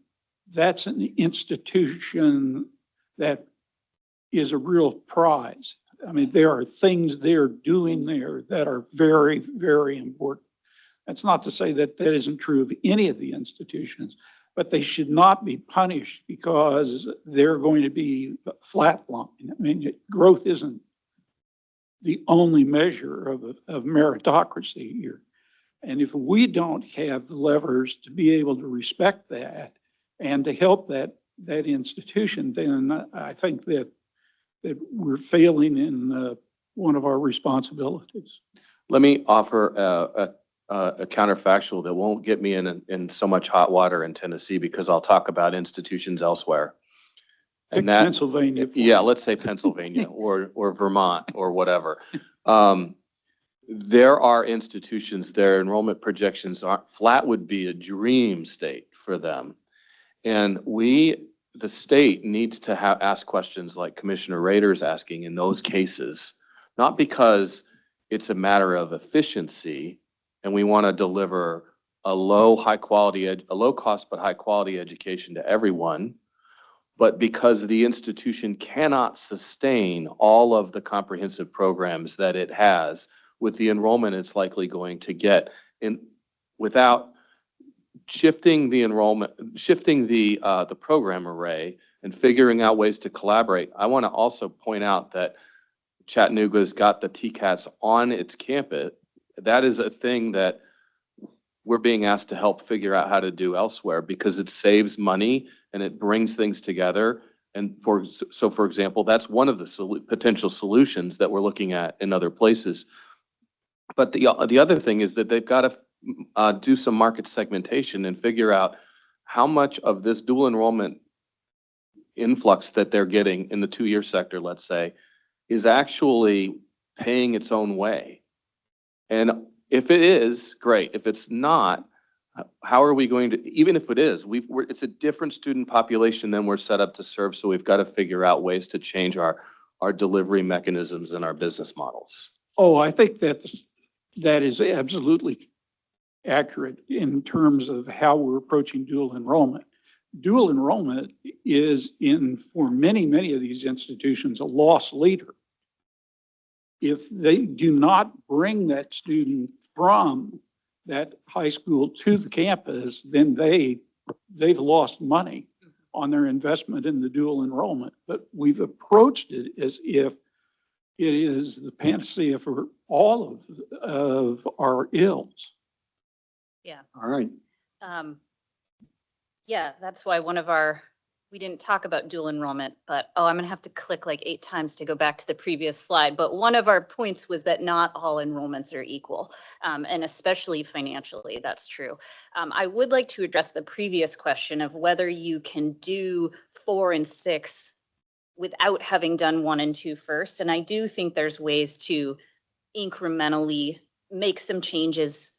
that's an institution that is a real prize. I mean, there are things they're doing there that are very, very important. That's not to say that that isn't true of any of the institutions, but they should not be punished because they're going to be flatlined. I mean, growth isn't the only measure of meritocracy here. And if we don't have the levers to be able to respect that and to help that institution, then I think that we're failing in one of our responsibilities. Let me offer a counterfactual that won't get me in so much hot water in Tennessee, because I'll talk about institutions elsewhere. Pick Pennsylvania. Yeah, let's say Pennsylvania or Vermont or whatever. There are institutions, their enrollment projections aren't flat, would be a dream state for them. And the state needs to ask questions like Commissioner Rader's asking in those cases, not because it's a matter of efficiency and we want to deliver a low cost but high quality education to everyone, but because the institution cannot sustain all of the comprehensive programs that it has with the enrollment it's likely going to get without shifting the program array and figuring out ways to collaborate. I want to also point out that Chattanooga's got the TCATs on its campus. That is a thing that we're being asked to help figure out how to do elsewhere, because it saves money and it brings things together. And for example, that's one of the potential solutions that we're looking at in other places. But the other thing is that they've got to do some market segmentation and figure out how much of this dual enrollment influx that they're getting in the 2-year sector, let's say, is actually paying its own way. And if it is, great. If it's not, how are we going to, even if it is, it's a different student population than we're set up to serve. So we've got to figure out ways to change our delivery mechanisms and our business models. Oh, I think that is absolutely accurate in terms of how we're approaching dual enrollment. Dual enrollment is for many, many of these institutions, a loss leader. If they do not bring that student from that high school to the campus, then they've lost money on their investment in the dual enrollment. But we've approached it as if it is the panacea for all of our ills. Yeah. All right. Yeah, that's why we didn't talk about dual enrollment, but I'm going to have to click like 8 times to go back to the previous slide. But one of our points was that not all enrollments are equal, and especially financially, that's true. I would like to address the previous question of whether you can do 4 and 6 without having done 1 and 2 first. And I do think there's ways to incrementally make some changes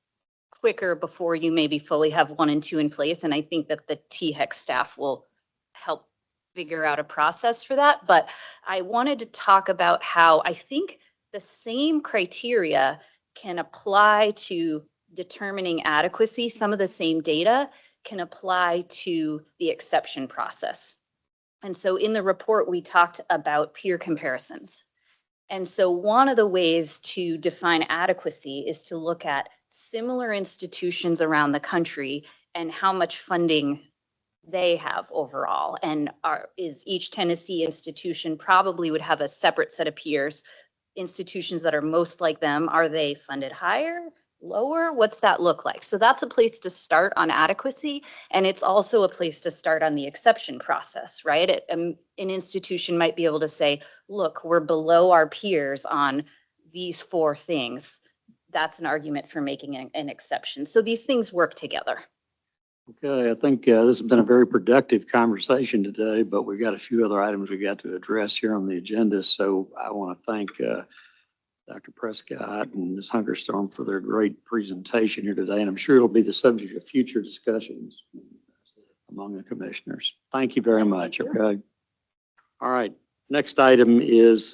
quicker before you maybe fully have 1 and 2 in place. And I think that the THEC staff will help figure out a process for that. But I wanted to talk about how I think the same criteria can apply to determining adequacy. Some of the same data can apply to the exception process. And so in the report, we talked about peer comparisons. And so one of the ways to define adequacy is to look at similar institutions around the country and how much funding they have overall. And is each Tennessee institution probably would have a separate set of peers. Institutions that are most like them, are they funded higher, lower? What's that look like? So that's a place to start on adequacy. And it's also a place to start on the exception process, right? An institution might be able to say, look, we're below our peers on these 4 things. That's an argument for making an exception. So these things work together. Okay, I think this has been a very productive conversation today, but we've got a few other items we got to address here on the agenda. So I want to thank Dr. Prescott and Ms. Hungerstorm for their great presentation here today. And I'm sure it'll be the subject of future discussions among the commissioners. Thank you very much. Okay. All right. Next item is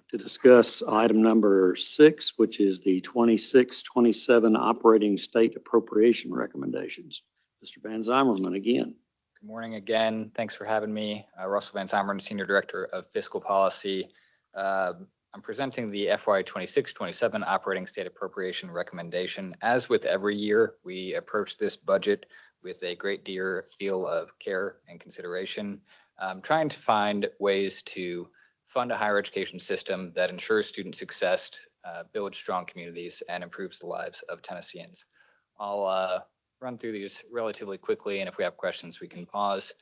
to discuss item number 6, which is the 26-27 operating state appropriation recommendations. Mr. Van Zymerman again. Good morning again. Thanks for having me. Russell Van Zomeren, Senior Director of Fiscal Policy. I'm presenting the FY 26-27 operating state appropriation recommendation. As with every year, we approach this budget with a great deal of care and consideration, trying to find ways to fund a higher education system that ensures student success, builds strong communities, and improves the lives of Tennesseans. I'll run through these relatively quickly, and if we have questions, we can pause.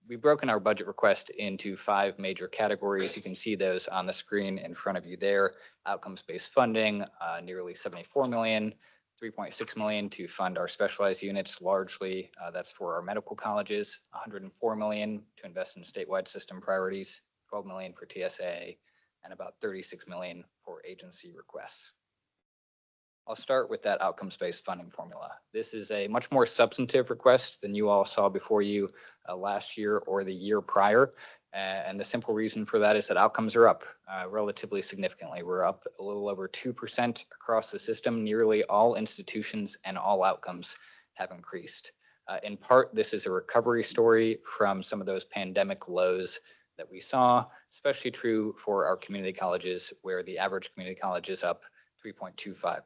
We've broken our budget request into 5 major categories. You can see those on the screen in front of you there. Outcomes-based funding, nearly $74 million, $3.6 million to fund our specialized units, largely that's for our medical colleges, $104 million to invest in statewide system priorities, $12 million for TSA, and about $36 million for agency requests. I'll start with that outcomes-based funding formula. This is a much more substantive request than you all saw before you last year or the year prior. And the simple reason for that is that outcomes are up relatively significantly. We're up a little over 2% across the system. Nearly all institutions and all outcomes have increased. In part, this is a recovery story from some of those pandemic lows that we saw, especially true for our community colleges, where the average community college is up 3.25%.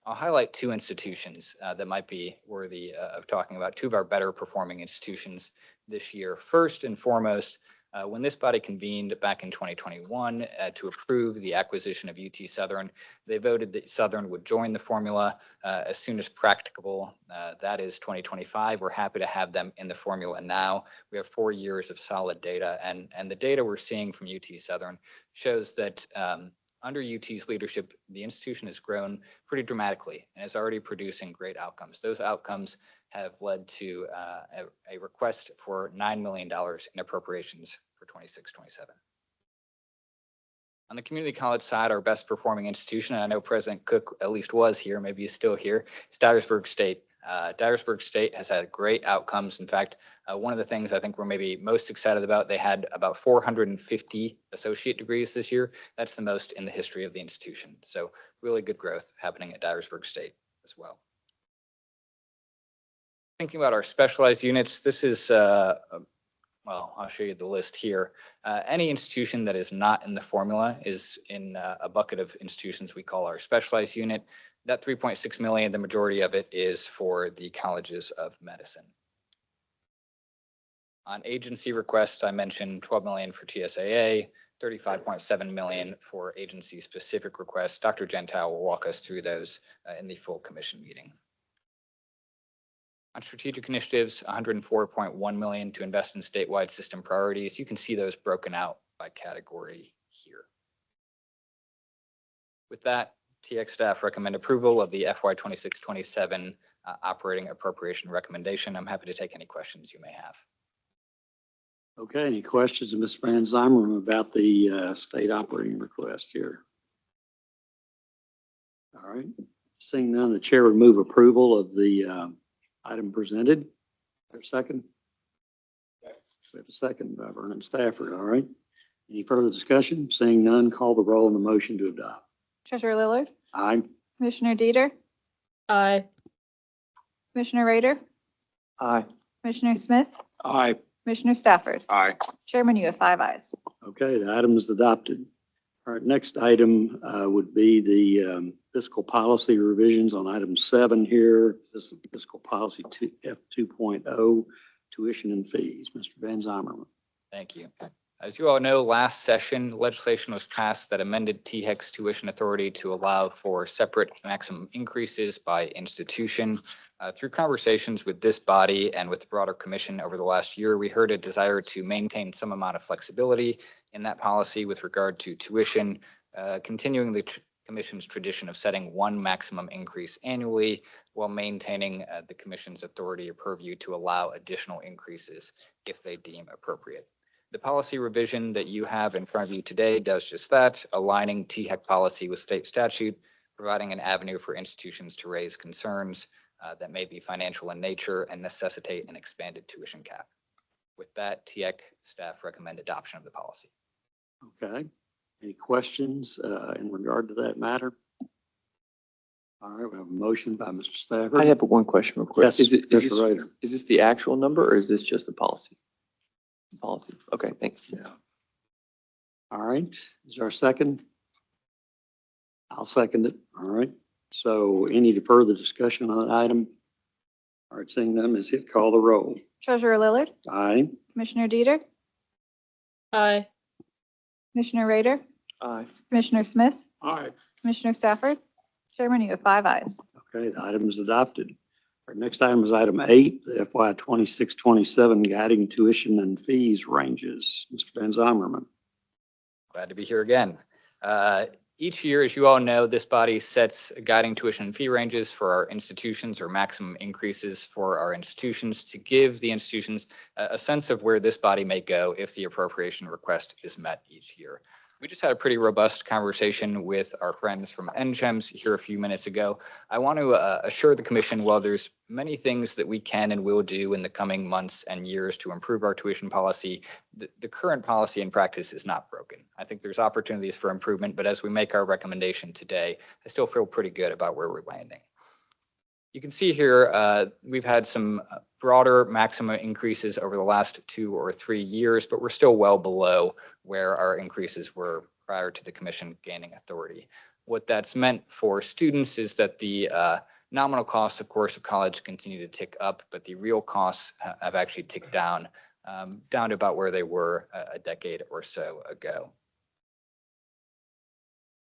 I'll highlight 2 institutions that might be worthy of talking about, 2 of our better performing institutions this year. First and foremost, when this body convened back in 2021 to approve the acquisition of UT Southern, they voted that Southern would join the formula as soon as practicable. That is 2025. We're happy to have them in the formula now. We have 4 years of solid data, and the data we're seeing from UT Southern shows that under UT's leadership, the institution has grown pretty dramatically and is already producing great outcomes. Those outcomes have led to a request for $9 million in appropriations for 26-27. On the community college side, our best performing institution, and I know President Cook at least was here, maybe he's still here, is Dyersburg State. Dyersburg State has had great outcomes. In fact, one of the things I think we're maybe most excited about, they had about 450 associate degrees this year. That's the most in the history of the institution. So really good growth happening at Dyersburg State as well. Thinking about our specialized units, this is, well, I'll show you the list here. Any institution that is not in the formula is in a bucket of institutions we call our specialized unit. That 3.6 million, the majority of it is for the colleges of medicine. On agency requests, I mentioned 12 million for TSAA, 35.7 million for agency specific requests. Dr. Gentile will walk us through those in the full commission meeting. On strategic initiatives, 104.1 million to invest in statewide system priorities. You can see those broken out by category here. With that, THEC staff recommend approval of the FY 26-27 operating appropriation recommendation. I'm happy to take any questions you may have. Okay, any questions of Ms. Van Zymer about the state operating request here? All right, seeing none, the chair would move approval of the item presented. There a second? We have a second by Vernon Stafford. All right. Any further discussion? Seeing none, call the roll on the motion to adopt. Treasurer Lillard, Aye. Commissioner Dieter, Aye. Commissioner Rader, Aye. Commissioner Smith, Aye. Commissioner Stafford. Aye. Chairman, you have 5 ayes. Okay, the item is adopted. All right, next item would be the fiscal policy revisions on item 7 here. This is fiscal policy F 2.0, tuition and fees. Mr. Van Zymer. Thank you. As you all know, last session, legislation was passed that amended THEC's tuition authority to allow for separate maximum increases by institution. Through conversations with this body and with the broader commission over the last year, we heard a desire to maintain some amount of flexibility in that policy with regard to tuition, continuing the commission's tradition of setting one maximum increase annually while maintaining the commission's authority or purview to allow additional increases if they deem appropriate. The policy revision that you have in front of you today does just that, aligning THEC policy with state statute, providing an avenue for institutions to raise concerns that may be financial in nature and necessitate an expanded tuition cap. With that, THEC staff recommend adoption of the policy. Okay. Any questions in regard to that matter? All right, we have a motion by Mr. Stafford. I have one question real quick. Yes, Is Mr. Rader. this the actual number or is this just the policy? Policy. Okay, thanks. Yeah. All right, is there a second? I'll second it. All right. So any further discussion on that item? All right, seeing none, Ms. Hitt, call the roll. Treasurer Lillard, Aye. Commissioner Dieter, Aye. Commissioner Rader, Aye. Commissioner Smith, Aye. Commissioner Stafford. Chairman, you have 5 ayes. Okay, the item is adopted. Our next item is item 8, the FY 26-27 guiding tuition and fees ranges. Mr. Van Zimmerman. Glad to be here again. Each year, as you all know, this body sets guiding tuition and fee ranges for our institutions or maximum increases for our institutions to give the institutions a sense of where this body may go if the appropriation request is met each year. We just had a pretty robust conversation with our friends from NCHEMS here a few minutes ago. I want to assure the commission, while there's many things that we can and will do in the coming months and years to improve our tuition policy, the current policy and practice is not broken. I think there's opportunities for improvement, but as we make our recommendation today, I still feel pretty good about where we're landing. You can see here, we've had some broader maximum increases over the last 2 or 3 years, but we're still well below where our increases were prior to the commission gaining authority. What that's meant for students is that the nominal costs, of course, of college continue to tick up, but the real costs have actually ticked down, down to about where they were a decade or so ago.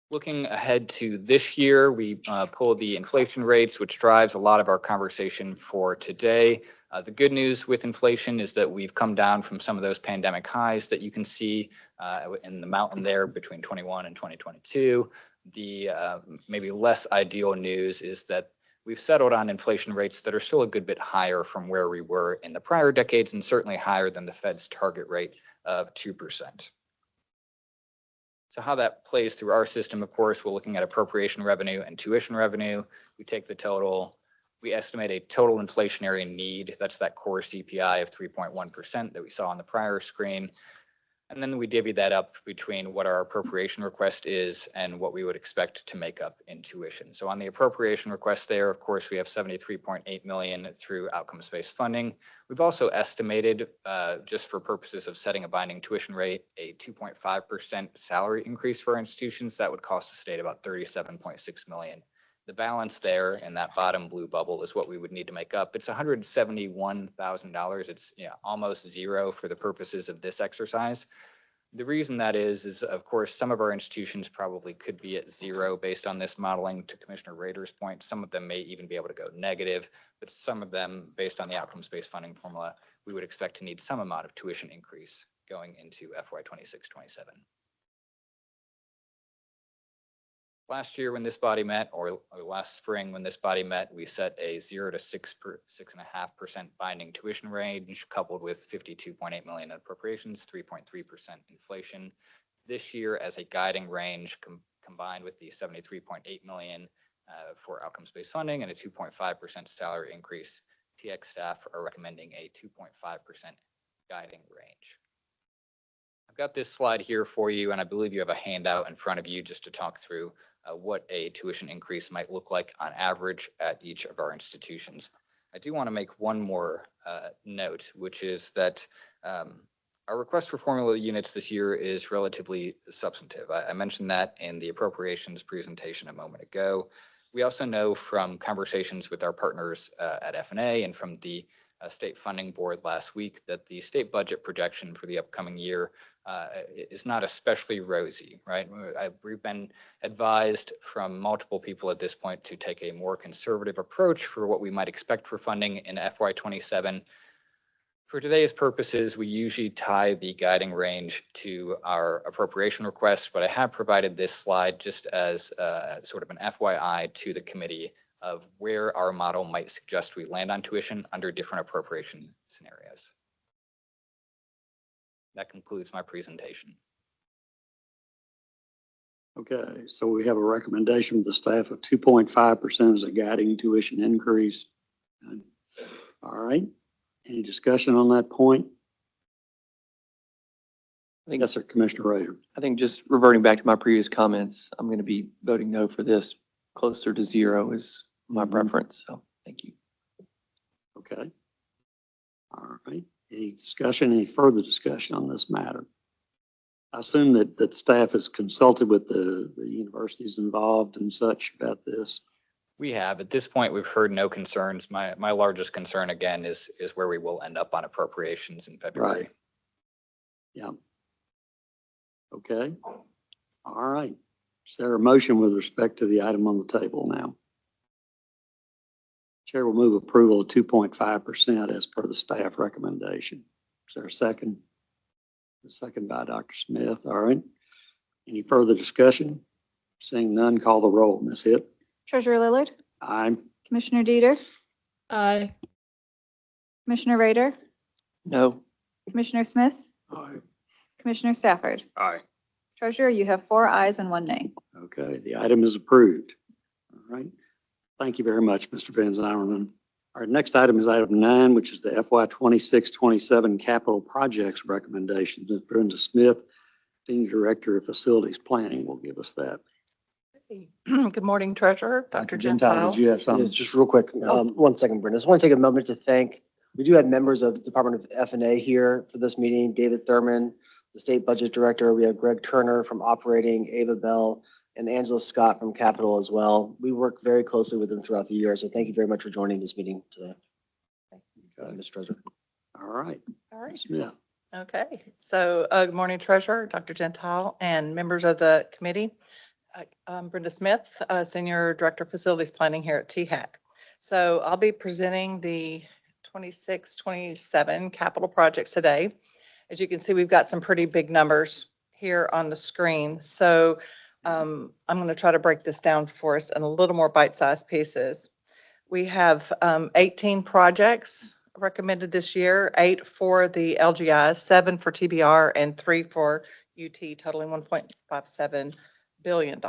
Looking ahead to this year, we pulled the inflation rates, which drives a lot of our conversation for today. The good news with inflation is that we've come down from some of those pandemic highs that you can see in the mountain there between 21 and 2022. The maybe less ideal news is that we've settled on inflation rates that are still a good bit higher from where we were in the prior decades and certainly higher than the Fed's target rate of 2%. So how that plays through our system, of course, we're looking at appropriation revenue and tuition revenue. We take the total, we estimate a total inflationary need. That's that core CPI of 3.1% that we saw on the prior screen. And then we divvy that up between what our appropriation request is and what we would expect to make up in tuition. So on the appropriation request there, of course, we have $73.8 million through outcomes-based funding. We've also estimated, just for purposes of setting a binding tuition rate, a 2.5% salary increase for our institutions. That would cost the state about $37.6 million. The balance there in that bottom blue bubble is what we would need to make up. It's $171,000. It's almost zero for the purposes of this exercise. The reason that is of course, some of our institutions probably could be at zero based on this modeling, to Commissioner Rader's point. Some of them may even be able to go negative, but some of them, based on the outcomes-based funding formula, we would expect to need some amount of tuition increase going into FY 26-27. Last year when this body met, or last spring when this body met, we set a 0 to 6.5% binding tuition range, coupled with $52.8 million in appropriations, 3.3% inflation. This year, as a guiding range, combined with the $73.8 million for outcomes-based funding and a 2.5% salary increase, THEC staff are recommending a 2.5% guiding range. I've got this slide here for you, and I believe you have a handout in front of you just to talk through what a tuition increase might look like on average at each of our institutions. I do want to make one more note, which is that our request for formula units this year is relatively substantive. I mentioned that in the appropriations presentation a moment ago. We also know from conversations with our partners at FNA and from the State Funding Board last week that the state budget projection for the upcoming year is not especially rosy, right? We've been advised from multiple people at this point to take a more conservative approach for what we might expect for funding in FY 27. For today's purposes, we usually tie the guiding range to our appropriation request, but I have provided this slide just as sort of an FYI to the committee of where our model might suggest we land on tuition under different appropriation scenarios. That concludes my presentation. Okay, so we have a recommendation from the staff of 2.5% as a guiding tuition increase. All right, any discussion on that point? Yes, sir, Commissioner Rader. I think just reverting back to my previous comments, I'm going to be voting no for this. Closer to zero is my preference. So thank you. Okay. All right. Any discussion, any further discussion on this matter? I assume that staff has consulted with the universities involved and such about this. We have, at this point, we've heard no concerns. My largest concern again is where we will end up on appropriations in February. Right. Yeah. Okay. All right. Is there a motion with respect to the item on the table now? Chair will move approval of 2.5% as per the staff recommendation. Is there a second? A second by Dr. Smith. All right. Any further discussion? Seeing none, call the roll. Ms. Hitt? Treasurer Lillard, Aye. Commissioner Deeder, Aye. Commissioner Rader, No. Commissioner Smith, Aye. Commissioner Stafford. Aye. Treasurer, you have 4 ayes and 1 nay. Okay, the item is approved. All right. Thank you very much, Mr. Van Zimmerman. Our next item is item 9, which is the FY 26-27 capital projects recommendations. Ms. Brenda Smith, Senior Director of Facilities Planning, will give us that. Good morning, Treasurer, Dr. Gentile. Did you have something? Yes, just real quick, 1 second, Brenda. I just want to take a moment to thank, we do have members of the Department of F&A here for this meeting, David Thurman, the State Budget Director. We have Greg Turner from Operating, Ava Bell, and Angela Scott from Capital as well. We work very closely with them throughout the year, so thank you very much for joining this meeting today. Mr. Treasurer. All right. All right. Ms. Smith. Okay. So good morning, Treasurer, Dr. Gentile, and members of the committee. I'm Brenda Smith, Senior Director of Facilities Planning here at THEC. So I'll be presenting the 26-27 capital projects today. As you can see, we've got some pretty big numbers here on the screen. So I'm going to try to break this down for us in a little more bite-sized pieces. We have 18 projects recommended this year, 8 for the LGIs, 7 for TBR, and 3 for UT, totaling $1.57 billion.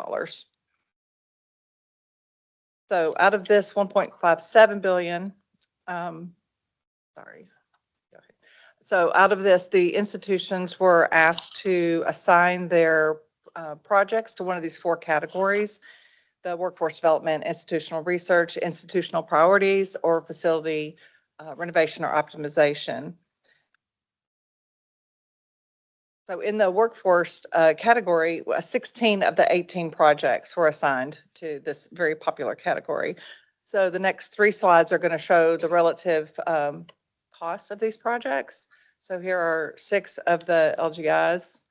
So out of this 1.57 billion, so out of this, the institutions were asked to assign their projects to one of these 4 categories: the workforce development, institutional research, institutional priorities, or facility renovation or optimization. So in the workforce category, 16 of the 18 projects were assigned to this very popular category. So the next 3 slides are going to show the relative costs of these projects. So here are 6 of the LGIs,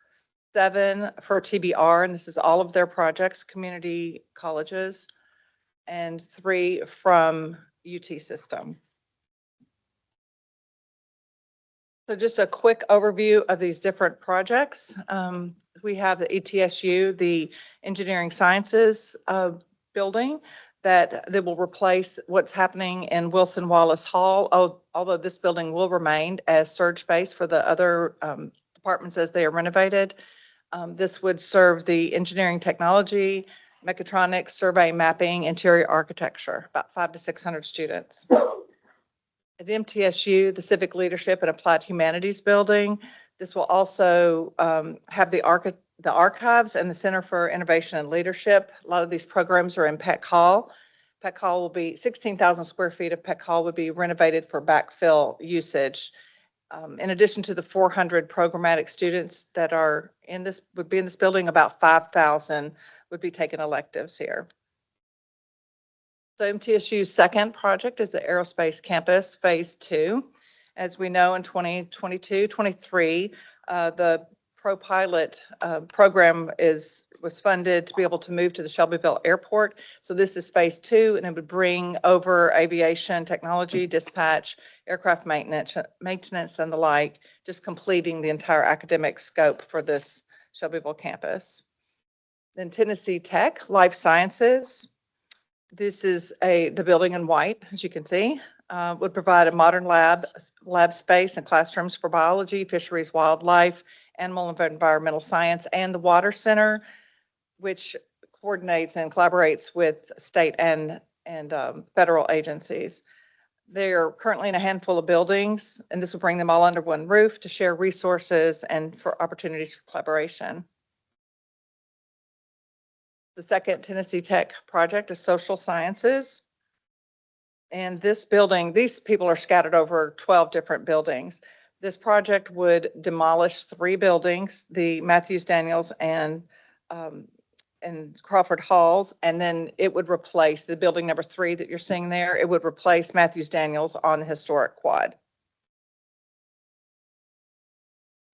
7 for TBR, and this is all of their projects, community colleges, and 3 from UT system. So just a quick overview of these different projects. We have the ETSU, the Engineering Sciences building that will replace what's happening in Wilson Wallace Hall, although this building will remain as surge space for the other departments as they are renovated. This would serve the engineering technology, mechatronics, survey, mapping, interior architecture, about 500 to 600 students. At the MTSU, the Civic Leadership and Applied Humanities building. This will also have the archives and the Center for Innovation and Leadership. A lot of these programs are in Peck Hall. Peck Hall will be 16,000 square feet of Peck Hall would be renovated for backfill usage. In addition to the 400 programmatic students that are in this, would be in this building, about 5,000 would be taking electives here. So MTSU's second project is the Aerospace Campus Phase 2. As we know, in 2022-23, the ProPilot program was funded to be able to move to the Shelbyville Airport. So this is Phase 2, and it would bring over aviation technology, dispatch, aircraft maintenance, and the like, just completing the entire academic scope for this Shelbyville campus. Then Tennessee Tech, Life Sciences. This is the building in white, as you can see, would provide a modern lab space and classrooms for biology, fisheries, wildlife, animal and environmental science, and the water center, which coordinates and collaborates with state and federal agencies. They are currently in a handful of buildings, and this will bring them all under one roof to share resources and for opportunities for collaboration. The second Tennessee Tech project is social sciences. And this building, these people are scattered over 12 different buildings, This project would demolish 3 buildings, the Matthews Daniels and Crawford Halls, and then it would replace the building number 3 that you're seeing there. It would replace Matthews Daniels on the historic quad.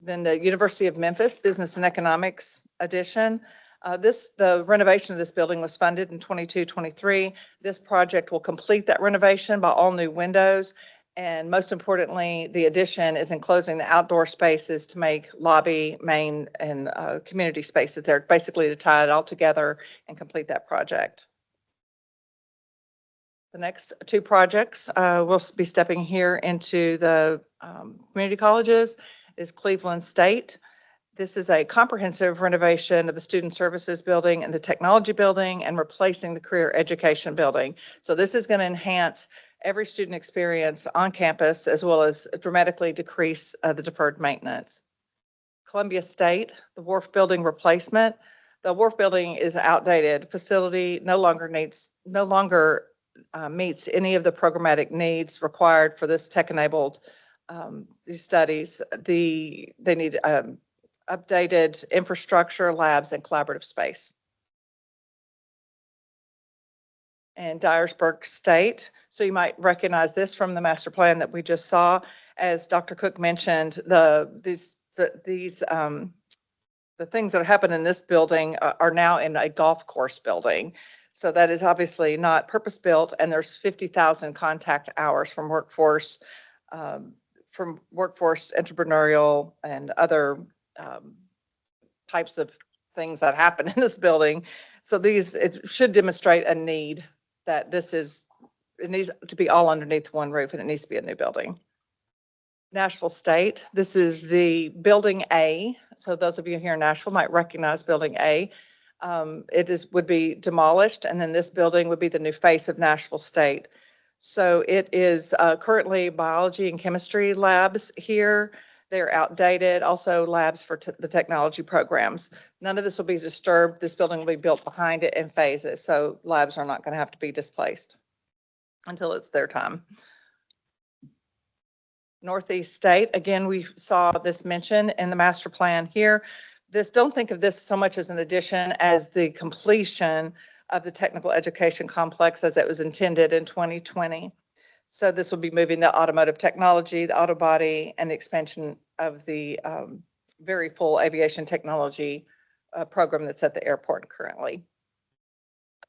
Then the University of Memphis Business and Economics addition. The renovation of this building was funded in 22-23. This project will complete that renovation by all new windows. And most importantly, the addition is enclosing the outdoor spaces to make lobby, main, and community spaces there, basically to tie it all together and complete that project. The next 2 projects we'll be stepping here into the community colleges is Cleveland State. This is a comprehensive renovation of the Student Services Building and the Technology Building and replacing the Career Education Building. So this is going to enhance every student experience on campus, as well as dramatically decrease the deferred maintenance. Columbia State, the Wharf Building replacement. The Wharf Building is an outdated facility, no longer meets any of the programmatic needs required for this tech-enabled these studies. They need updated infrastructure, labs, and collaborative space. And Dyersburg State. So you might recognize this from the master plan that we just saw. As Dr. Cook mentioned, the things that happen in this building are now in a golf course building. So that is obviously not purpose built, and there's 50,000 contact hours from workforce entrepreneurial and other types of things that happen in this building. So it should demonstrate a need that it needs to be all underneath one roof, and it needs to be a new building. Nashville State, this is the building A. So those of you here in Nashville might recognize building A. Would be demolished, and then this building would be the new face of Nashville State. So it is currently biology and chemistry labs here. They're outdated, also labs for the technology programs. None of this will be disturbed. This building will be built behind it in phases, so labs are not going to have to be displaced until it's their time. Northeast State, again, we saw this mentioned in the master plan here. Don't think of this so much as an addition as the completion of the technical education complex as it was intended in 2020. So this will be moving the automotive technology, the auto body, and the expansion of the very full aviation technology program that's at the airport currently.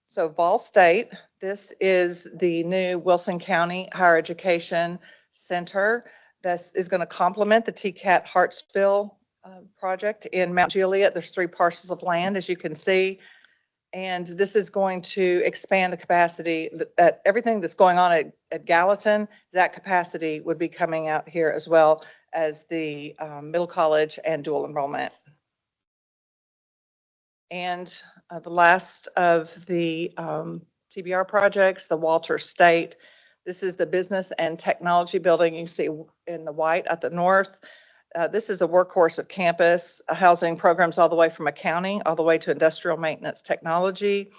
So Vol State, this is the new Wilson County Higher Education Center that is going to complement the TCAT Hartsville project in Mount Juliet. There's 3 parcels of land, as you can see. And this is going to expand the capacity that everything that's going on at Gallatin, that capacity would be coming out here as well as the middle college and dual enrollment. And the last of the TBR projects, the Walter State. This is the business and technology building you see in the white at the north. This is the workhorse of campus, housing programs all the way from accounting, all the way to industrial maintenance technology.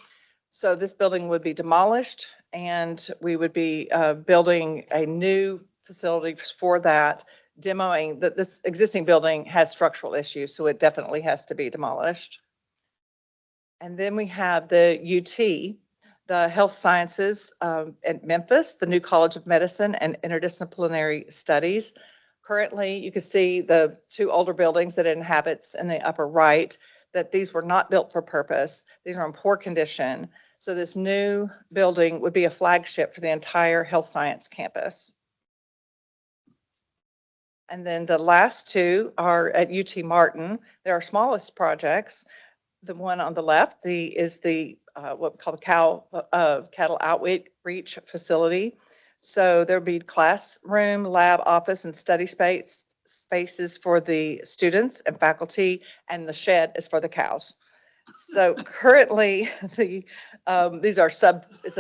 So this building would be demolished, and we would be building a new facility for that, demoing that this existing building has structural issues, so it definitely has to be demolished. And then we have the UT, the Health Sciences at Memphis, the new College of Medicine and Interdisciplinary Studies. Currently, you can see the 2 older buildings that it inhabits in the upper right, that these were not built for purpose. These are in poor condition. So this new building would be a flagship for the entire health science campus. And then the last 2 are at UT Martin. They're our smallest projects. The one on the left is the what we call the cattle outreach facility. So there'll be classroom, lab, office, and study spaces for the students and faculty, and the shed is for the cows. So currently, it's a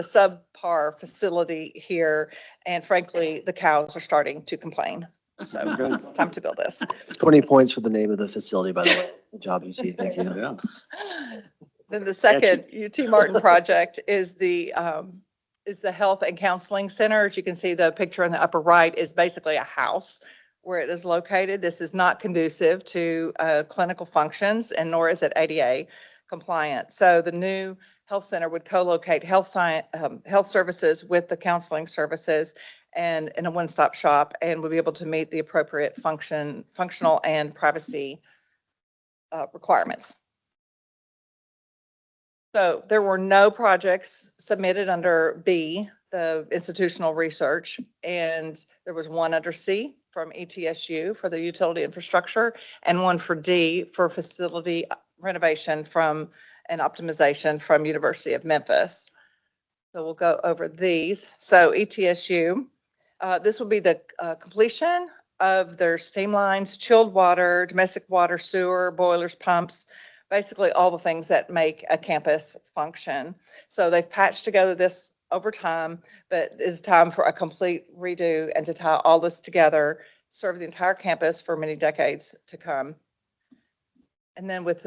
subpar facility here, and frankly, the cows are starting to complain. So it's time to build this. 20 points for the name of the facility, by the way. Good job, UC. Thank you. Yeah. Then the second UT Martin project is the Health and Counseling Center. As you can see, the picture in the upper right is basically a house where it is located. This is not conducive to clinical functions, and nor is it ADA compliant. So the new health center would co-locate health services with the counseling services and in a one-stop shop, and would be able to meet the appropriate functional and privacy requirements. So there were no projects submitted under B, the institutional research, and there was one under C from ETSU for the utility infrastructure, and one for D for facility renovation from and optimization from University of Memphis. So we'll go over these. So ETSU, this will be the completion of their steam lines, chilled water, domestic water, sewer, boilers, pumps, basically all the things that make a campus function. So they've patched together this over time, but it's time for a complete redo and to tie all this together, serve the entire campus for many decades to come. And then with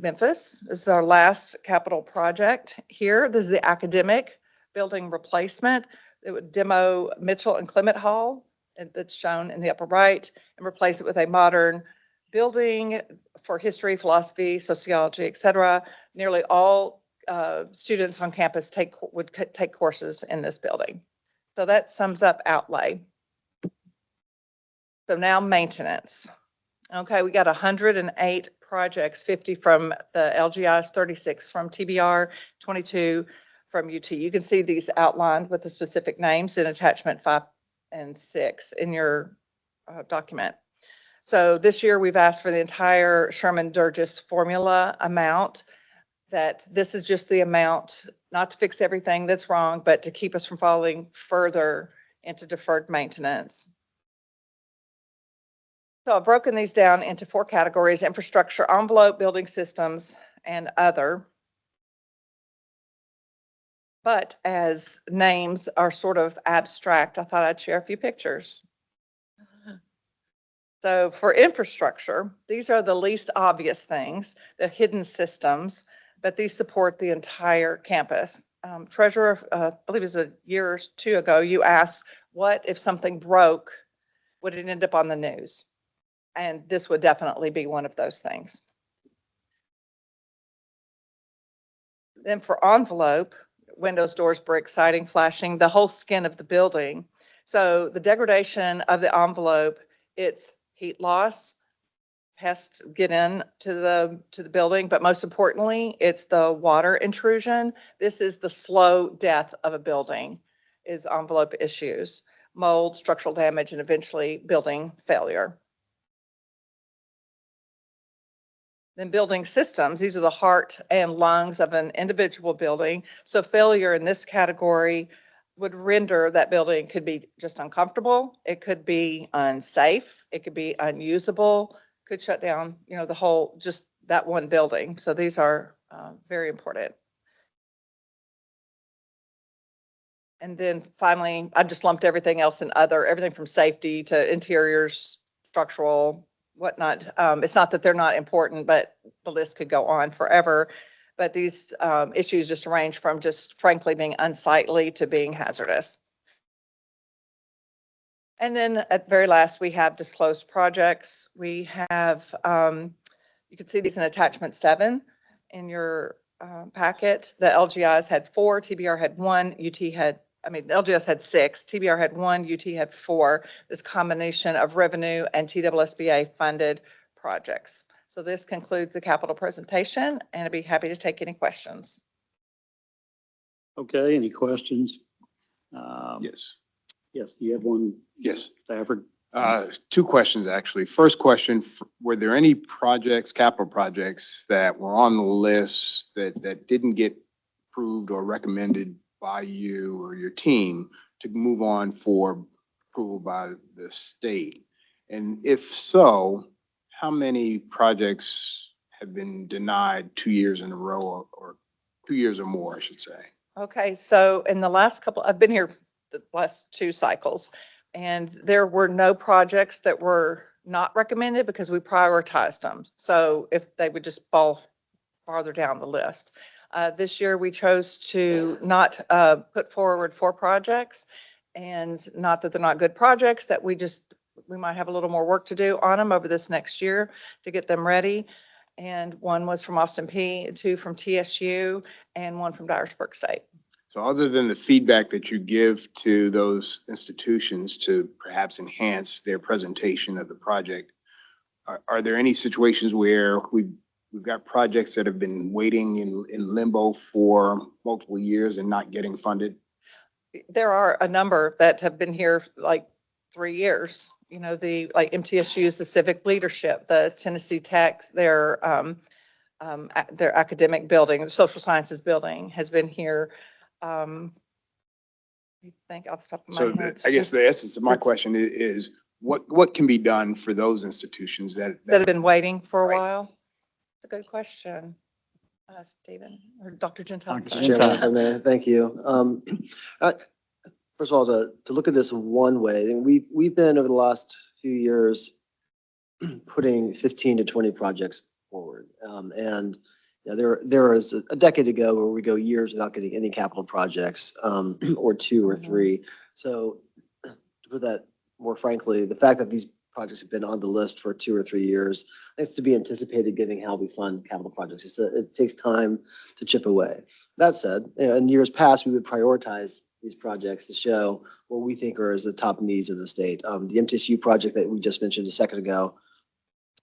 Memphis, this is our last capital project here. This is the academic building replacement. It would demo Mitchell and Clement Hall, that's shown in the upper right, and replace it with a modern building for history, philosophy, sociology, etc. Nearly all students on campus would take courses in this building. So that sums up outlay. So now maintenance. Okay, we got 108 projects, 50 from the LGIs, 36 from TBR, 22 from UT. You can see these outlined with the specific names in attachment 5 and 6 in your document. So this year we've asked for the entire Sherman-Durgis formula amount. That this is just the amount, not to fix everything that's wrong, but to keep us from falling further into deferred maintenance. So I've broken these down into 4 categories: infrastructure, envelope, building systems, and other. But as names are sort of abstract, I thought I'd share a few pictures. So for infrastructure, these are the least obvious things, the hidden systems, but these support the entire campus. Treasurer, I believe it was a year or 2 ago, you asked, what if something broke, would it end up on the news? And this would definitely be one of those things. Then for envelope, windows, doors, bricks, siding, flashing, the whole skin of the building. So the degradation of the envelope, it's heat loss, pests get in to the building, but most importantly, it's the water intrusion. This is the slow death of a building, is envelope issues, mold, structural damage, and eventually building failure. Then building systems, these are the heart and lungs of an individual building. So failure in this category would render that building could be just uncomfortable. It could be unsafe. It could be unusable, could shut down, the whole, just that one building. So these are very important. And then finally, I just lumped everything else in other, everything from safety to interiors, structural, whatnot. It's not that they're not important, but the list could go on forever. But these issues just range from just frankly being unsightly to being hazardous. And then at the very last, we have disclosed projects. We have, you can see these in attachment 7 in your packet. The LGIs had 4, TBR had 1, LGS had 6, TBR had 1, UT had 4. This combination of revenue and TWSBA funded projects. So this concludes the capital presentation, and I'd be happy to take any questions. Okay, any questions? Yes. Yes, do you have one? Yes. Stafford? 2 questions, actually. First question, were there any projects, capital projects that were on the list that didn't get approved or recommended by you or your team to move on for approval by the state? And if so, how many projects have been denied 2 years in a row, or 2 years or more, I should say? Okay, so in the last couple, I've been here the last 2 cycles, and there were no projects that were not recommended because we prioritized them. So if they would just fall farther down the list. This year we chose to not put forward 4 projects, and not that they're not good projects, that we just we might have a little more work to do on them over this next year to get them ready. And one was from Austin P, 2 from TSU, and 1 from Dyersburg State. So other than the feedback that you give to those institutions to perhaps enhance their presentation of the project, are there any situations where we've got projects that have been waiting in limbo for multiple years and not getting funded? There are a number that have been here like 3 years. You know, like MTSU's, the civic leadership, the Tennessee THEC, their academic building, the social sciences building has been here. I think off the top of my So head. I guess the essence of my question is what can be done for those institutions that That have been waiting for a Right. while? It's a good question. Stephen or Dr. Gentile. Dr. sorry. Mr. Chairman, if I may, thank you. First of all, to look at this one way, and we've been over the last few years putting 15 to 20 projects forward. And you know, there was a decade ago where we go years without getting any capital projects, or 2 or 3. So to put that more frankly, the fact that these projects have been on the list for 2 or 3 years, it's to be anticipated given how we fund capital projects. It takes time to chip away. That said, you know, in years past, we would prioritize these projects to show what we think are as the top needs of the state. The MTSU project that we just mentioned a second ago,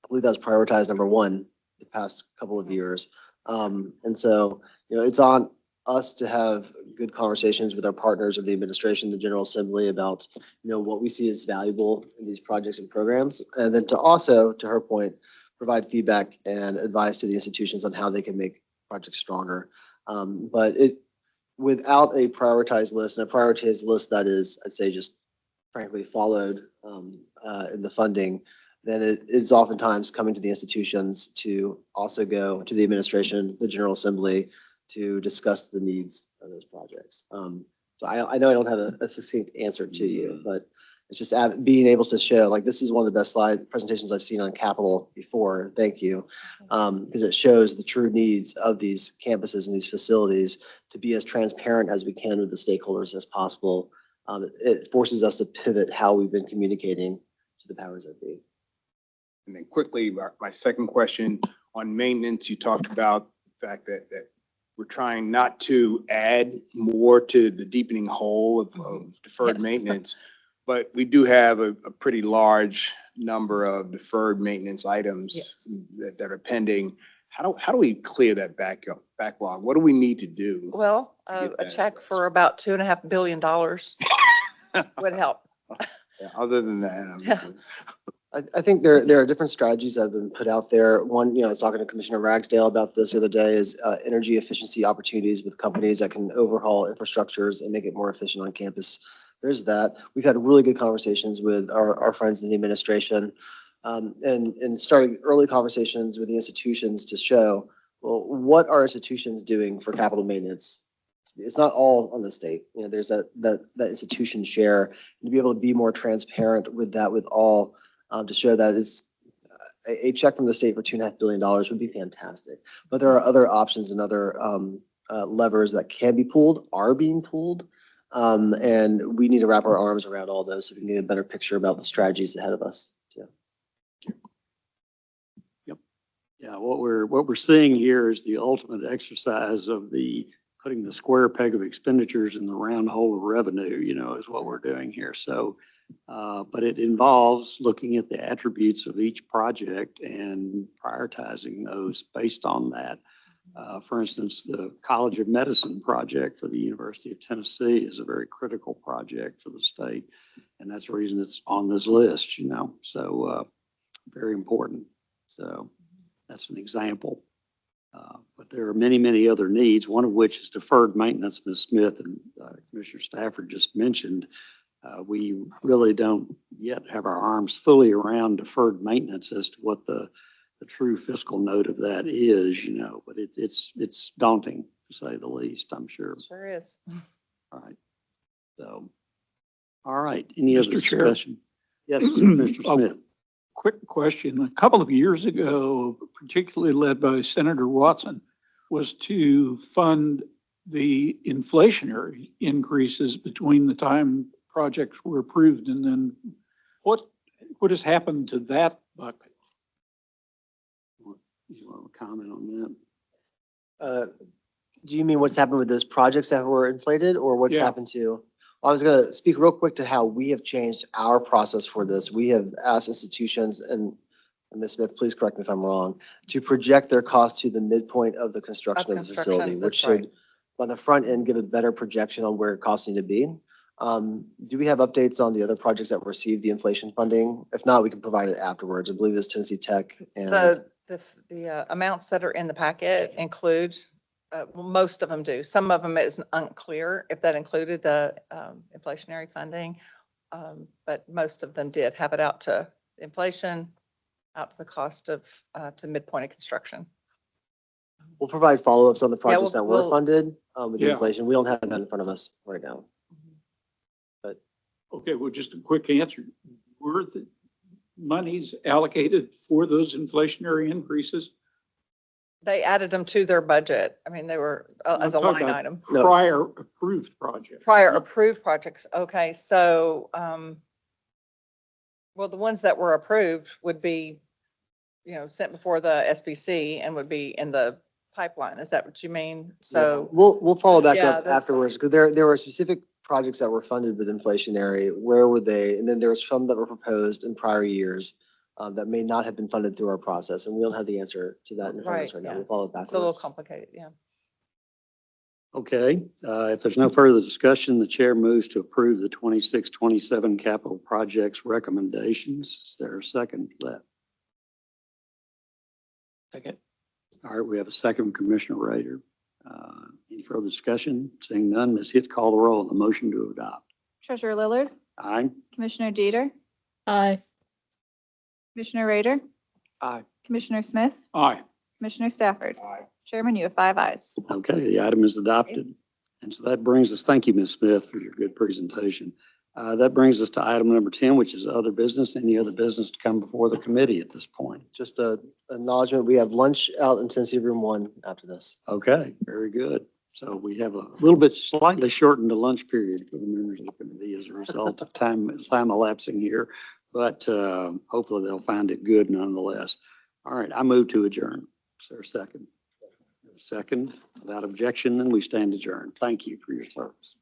I believe that was prioritized number 1 the past couple of years. And so, you know, it's on us to have good conversations with our partners in the administration, the General Assembly, about, you know, what we see as valuable in these projects and programs. And then to also, to her point, provide feedback and advice to the institutions on how they can make projects stronger. But without a prioritized list, and a prioritized list that is, I'd say, just frankly followed in the funding, then it is oftentimes coming to the institutions to also go to the administration, the General Assembly, to discuss the needs of those projects. So I know I don't have a succinct answer to you, but it's just being able to show, like, this is one of the best slide presentations I've seen on capital before. Thank you. Because it shows the true needs of these campuses and these facilities to be as transparent as we can with the stakeholders as possible. It forces us to pivot how we've been communicating to the powers that be. And then quickly, my second question on maintenance, you talked about the fact that we're trying not to add more to the deepening hole of deferred Yes. maintenance, but we do have a pretty large number of deferred maintenance items Yes. that are pending. How do we clear that backlog? What do we need to do? Well, get a that check addressed. for about $2.5 billion would help. Yeah, other than that, obviously. I think there are different strategies that have been put out there. One, you know, I was talking to Commissioner Ragsdale about this the other day, is energy efficiency opportunities with companies that can overhaul infrastructures and make it more efficient on campus. There's that. We've had really good conversations with our friends in the administration, and starting early conversations with the institutions to show, well, what are institutions doing for capital maintenance? It's not all on the state. You know, there's that institution share, and to be able to be more transparent with that with all. To show that it's a check from the state for $2.5 billion would be fantastic. But there are other options and other levers that can be pulled, are being pulled. And we need to wrap our arms around all those so we can get a better picture about the strategies ahead of us. Yeah, what we're seeing here is the ultimate exercise of putting the square peg of expenditures in the round hole of revenue, you know, is what we're doing here. So, but it involves looking at the attributes of each project and prioritizing those based on that. For instance, the College of Medicine project for the University of Tennessee is a very critical project for the state. And that's the reason it's on this list, you know, so very important. So that's an example. But there are many, many other needs, one of which is deferred maintenance. Ms. Smith and Commissioner Stafford just mentioned. We really don't yet have our arms fully around deferred maintenance as to what the true fiscal note of that is, you know, but it's daunting to say the least, I'm sure. Sure is. All right. So, all right. Any other Mr. Chair. discussion? Yes, Mr. Smith. Quick question. A couple of years ago, particularly led by Senator Watson, was to fund the inflationary increases between the time projects were approved and then what what has happened to that bucket? You want to comment on that? Do you mean what's happened with those projects that were inflated or what's Yeah. happened to? I was going to speak real quick to how we have changed our process for this. We have asked institutions, and Ms. Smith, please correct me if I'm wrong, to project their cost to the midpoint of the construction of the construction, facility, which that's right. should, on the front end, give a better projection on where costs need to be. Do we have updates on the other projects that received the inflation funding? If not, we can provide it afterwards. I believe it's Tennessee Tech and. The amounts that are in the packet include, well, most of them do. Some of them is unclear if that included the inflationary funding. But most of them did have it out to inflation, out to the cost of, to midpoint of construction. We'll provide follow-ups on the projects that were we'll- funded with the Yeah. inflation. We don't have that in front of us right now. Okay, well, just a quick answer. Were the monies allocated for those inflationary increases? They added them to their budget. I mean, they were as a I'm talking line about item. No. Prior approved projects. Prior approved projects. Okay, so, well, the ones that were approved would be, sent before the SBC and would be in the pipeline. Is that what you mean? So, We'll follow back Yeah, up that's- afterwards, because there were specific projects that were funded with inflationary. Where were they? And then there was some that were proposed in prior years that may not have been funded through our process, and we don't have the answer to that in front of us Right, right now. yeah. We'll follow back. it's a little complicated, yeah. Okay, if there's no further discussion, the chair moves to approve the 26-27 capital projects recommendations. Is there a second for that? Second. All right, we have a second from Commissioner Rader. Any further discussion? Seeing none, Ms. Hitt, call the roll on the motion to adopt. Treasurer Lillard, Aye. Commissioner Deeter, Aye. Commissioner Rader, Aye. Commissioner Smith, Aye. Commissioner Stafford. Chairman, you have 5 ayes. Okay, the item is adopted. And so that brings us, thank you, Ms. Smith, for your good presentation. That brings us to item number 10, which is other business. Any other business to come before the committee at this point? Just a acknowledgement, we have lunch out in Tennessee Room 1 after this. Okay, very good. So we have a little bit slightly shortened the lunch period for the members of the committee as a result of time elapsing here, but hopefully they'll find it good nonetheless. All right, I move to adjourn. Is there a second? Second, without objection, then we stand adjourned. Thank you for your service.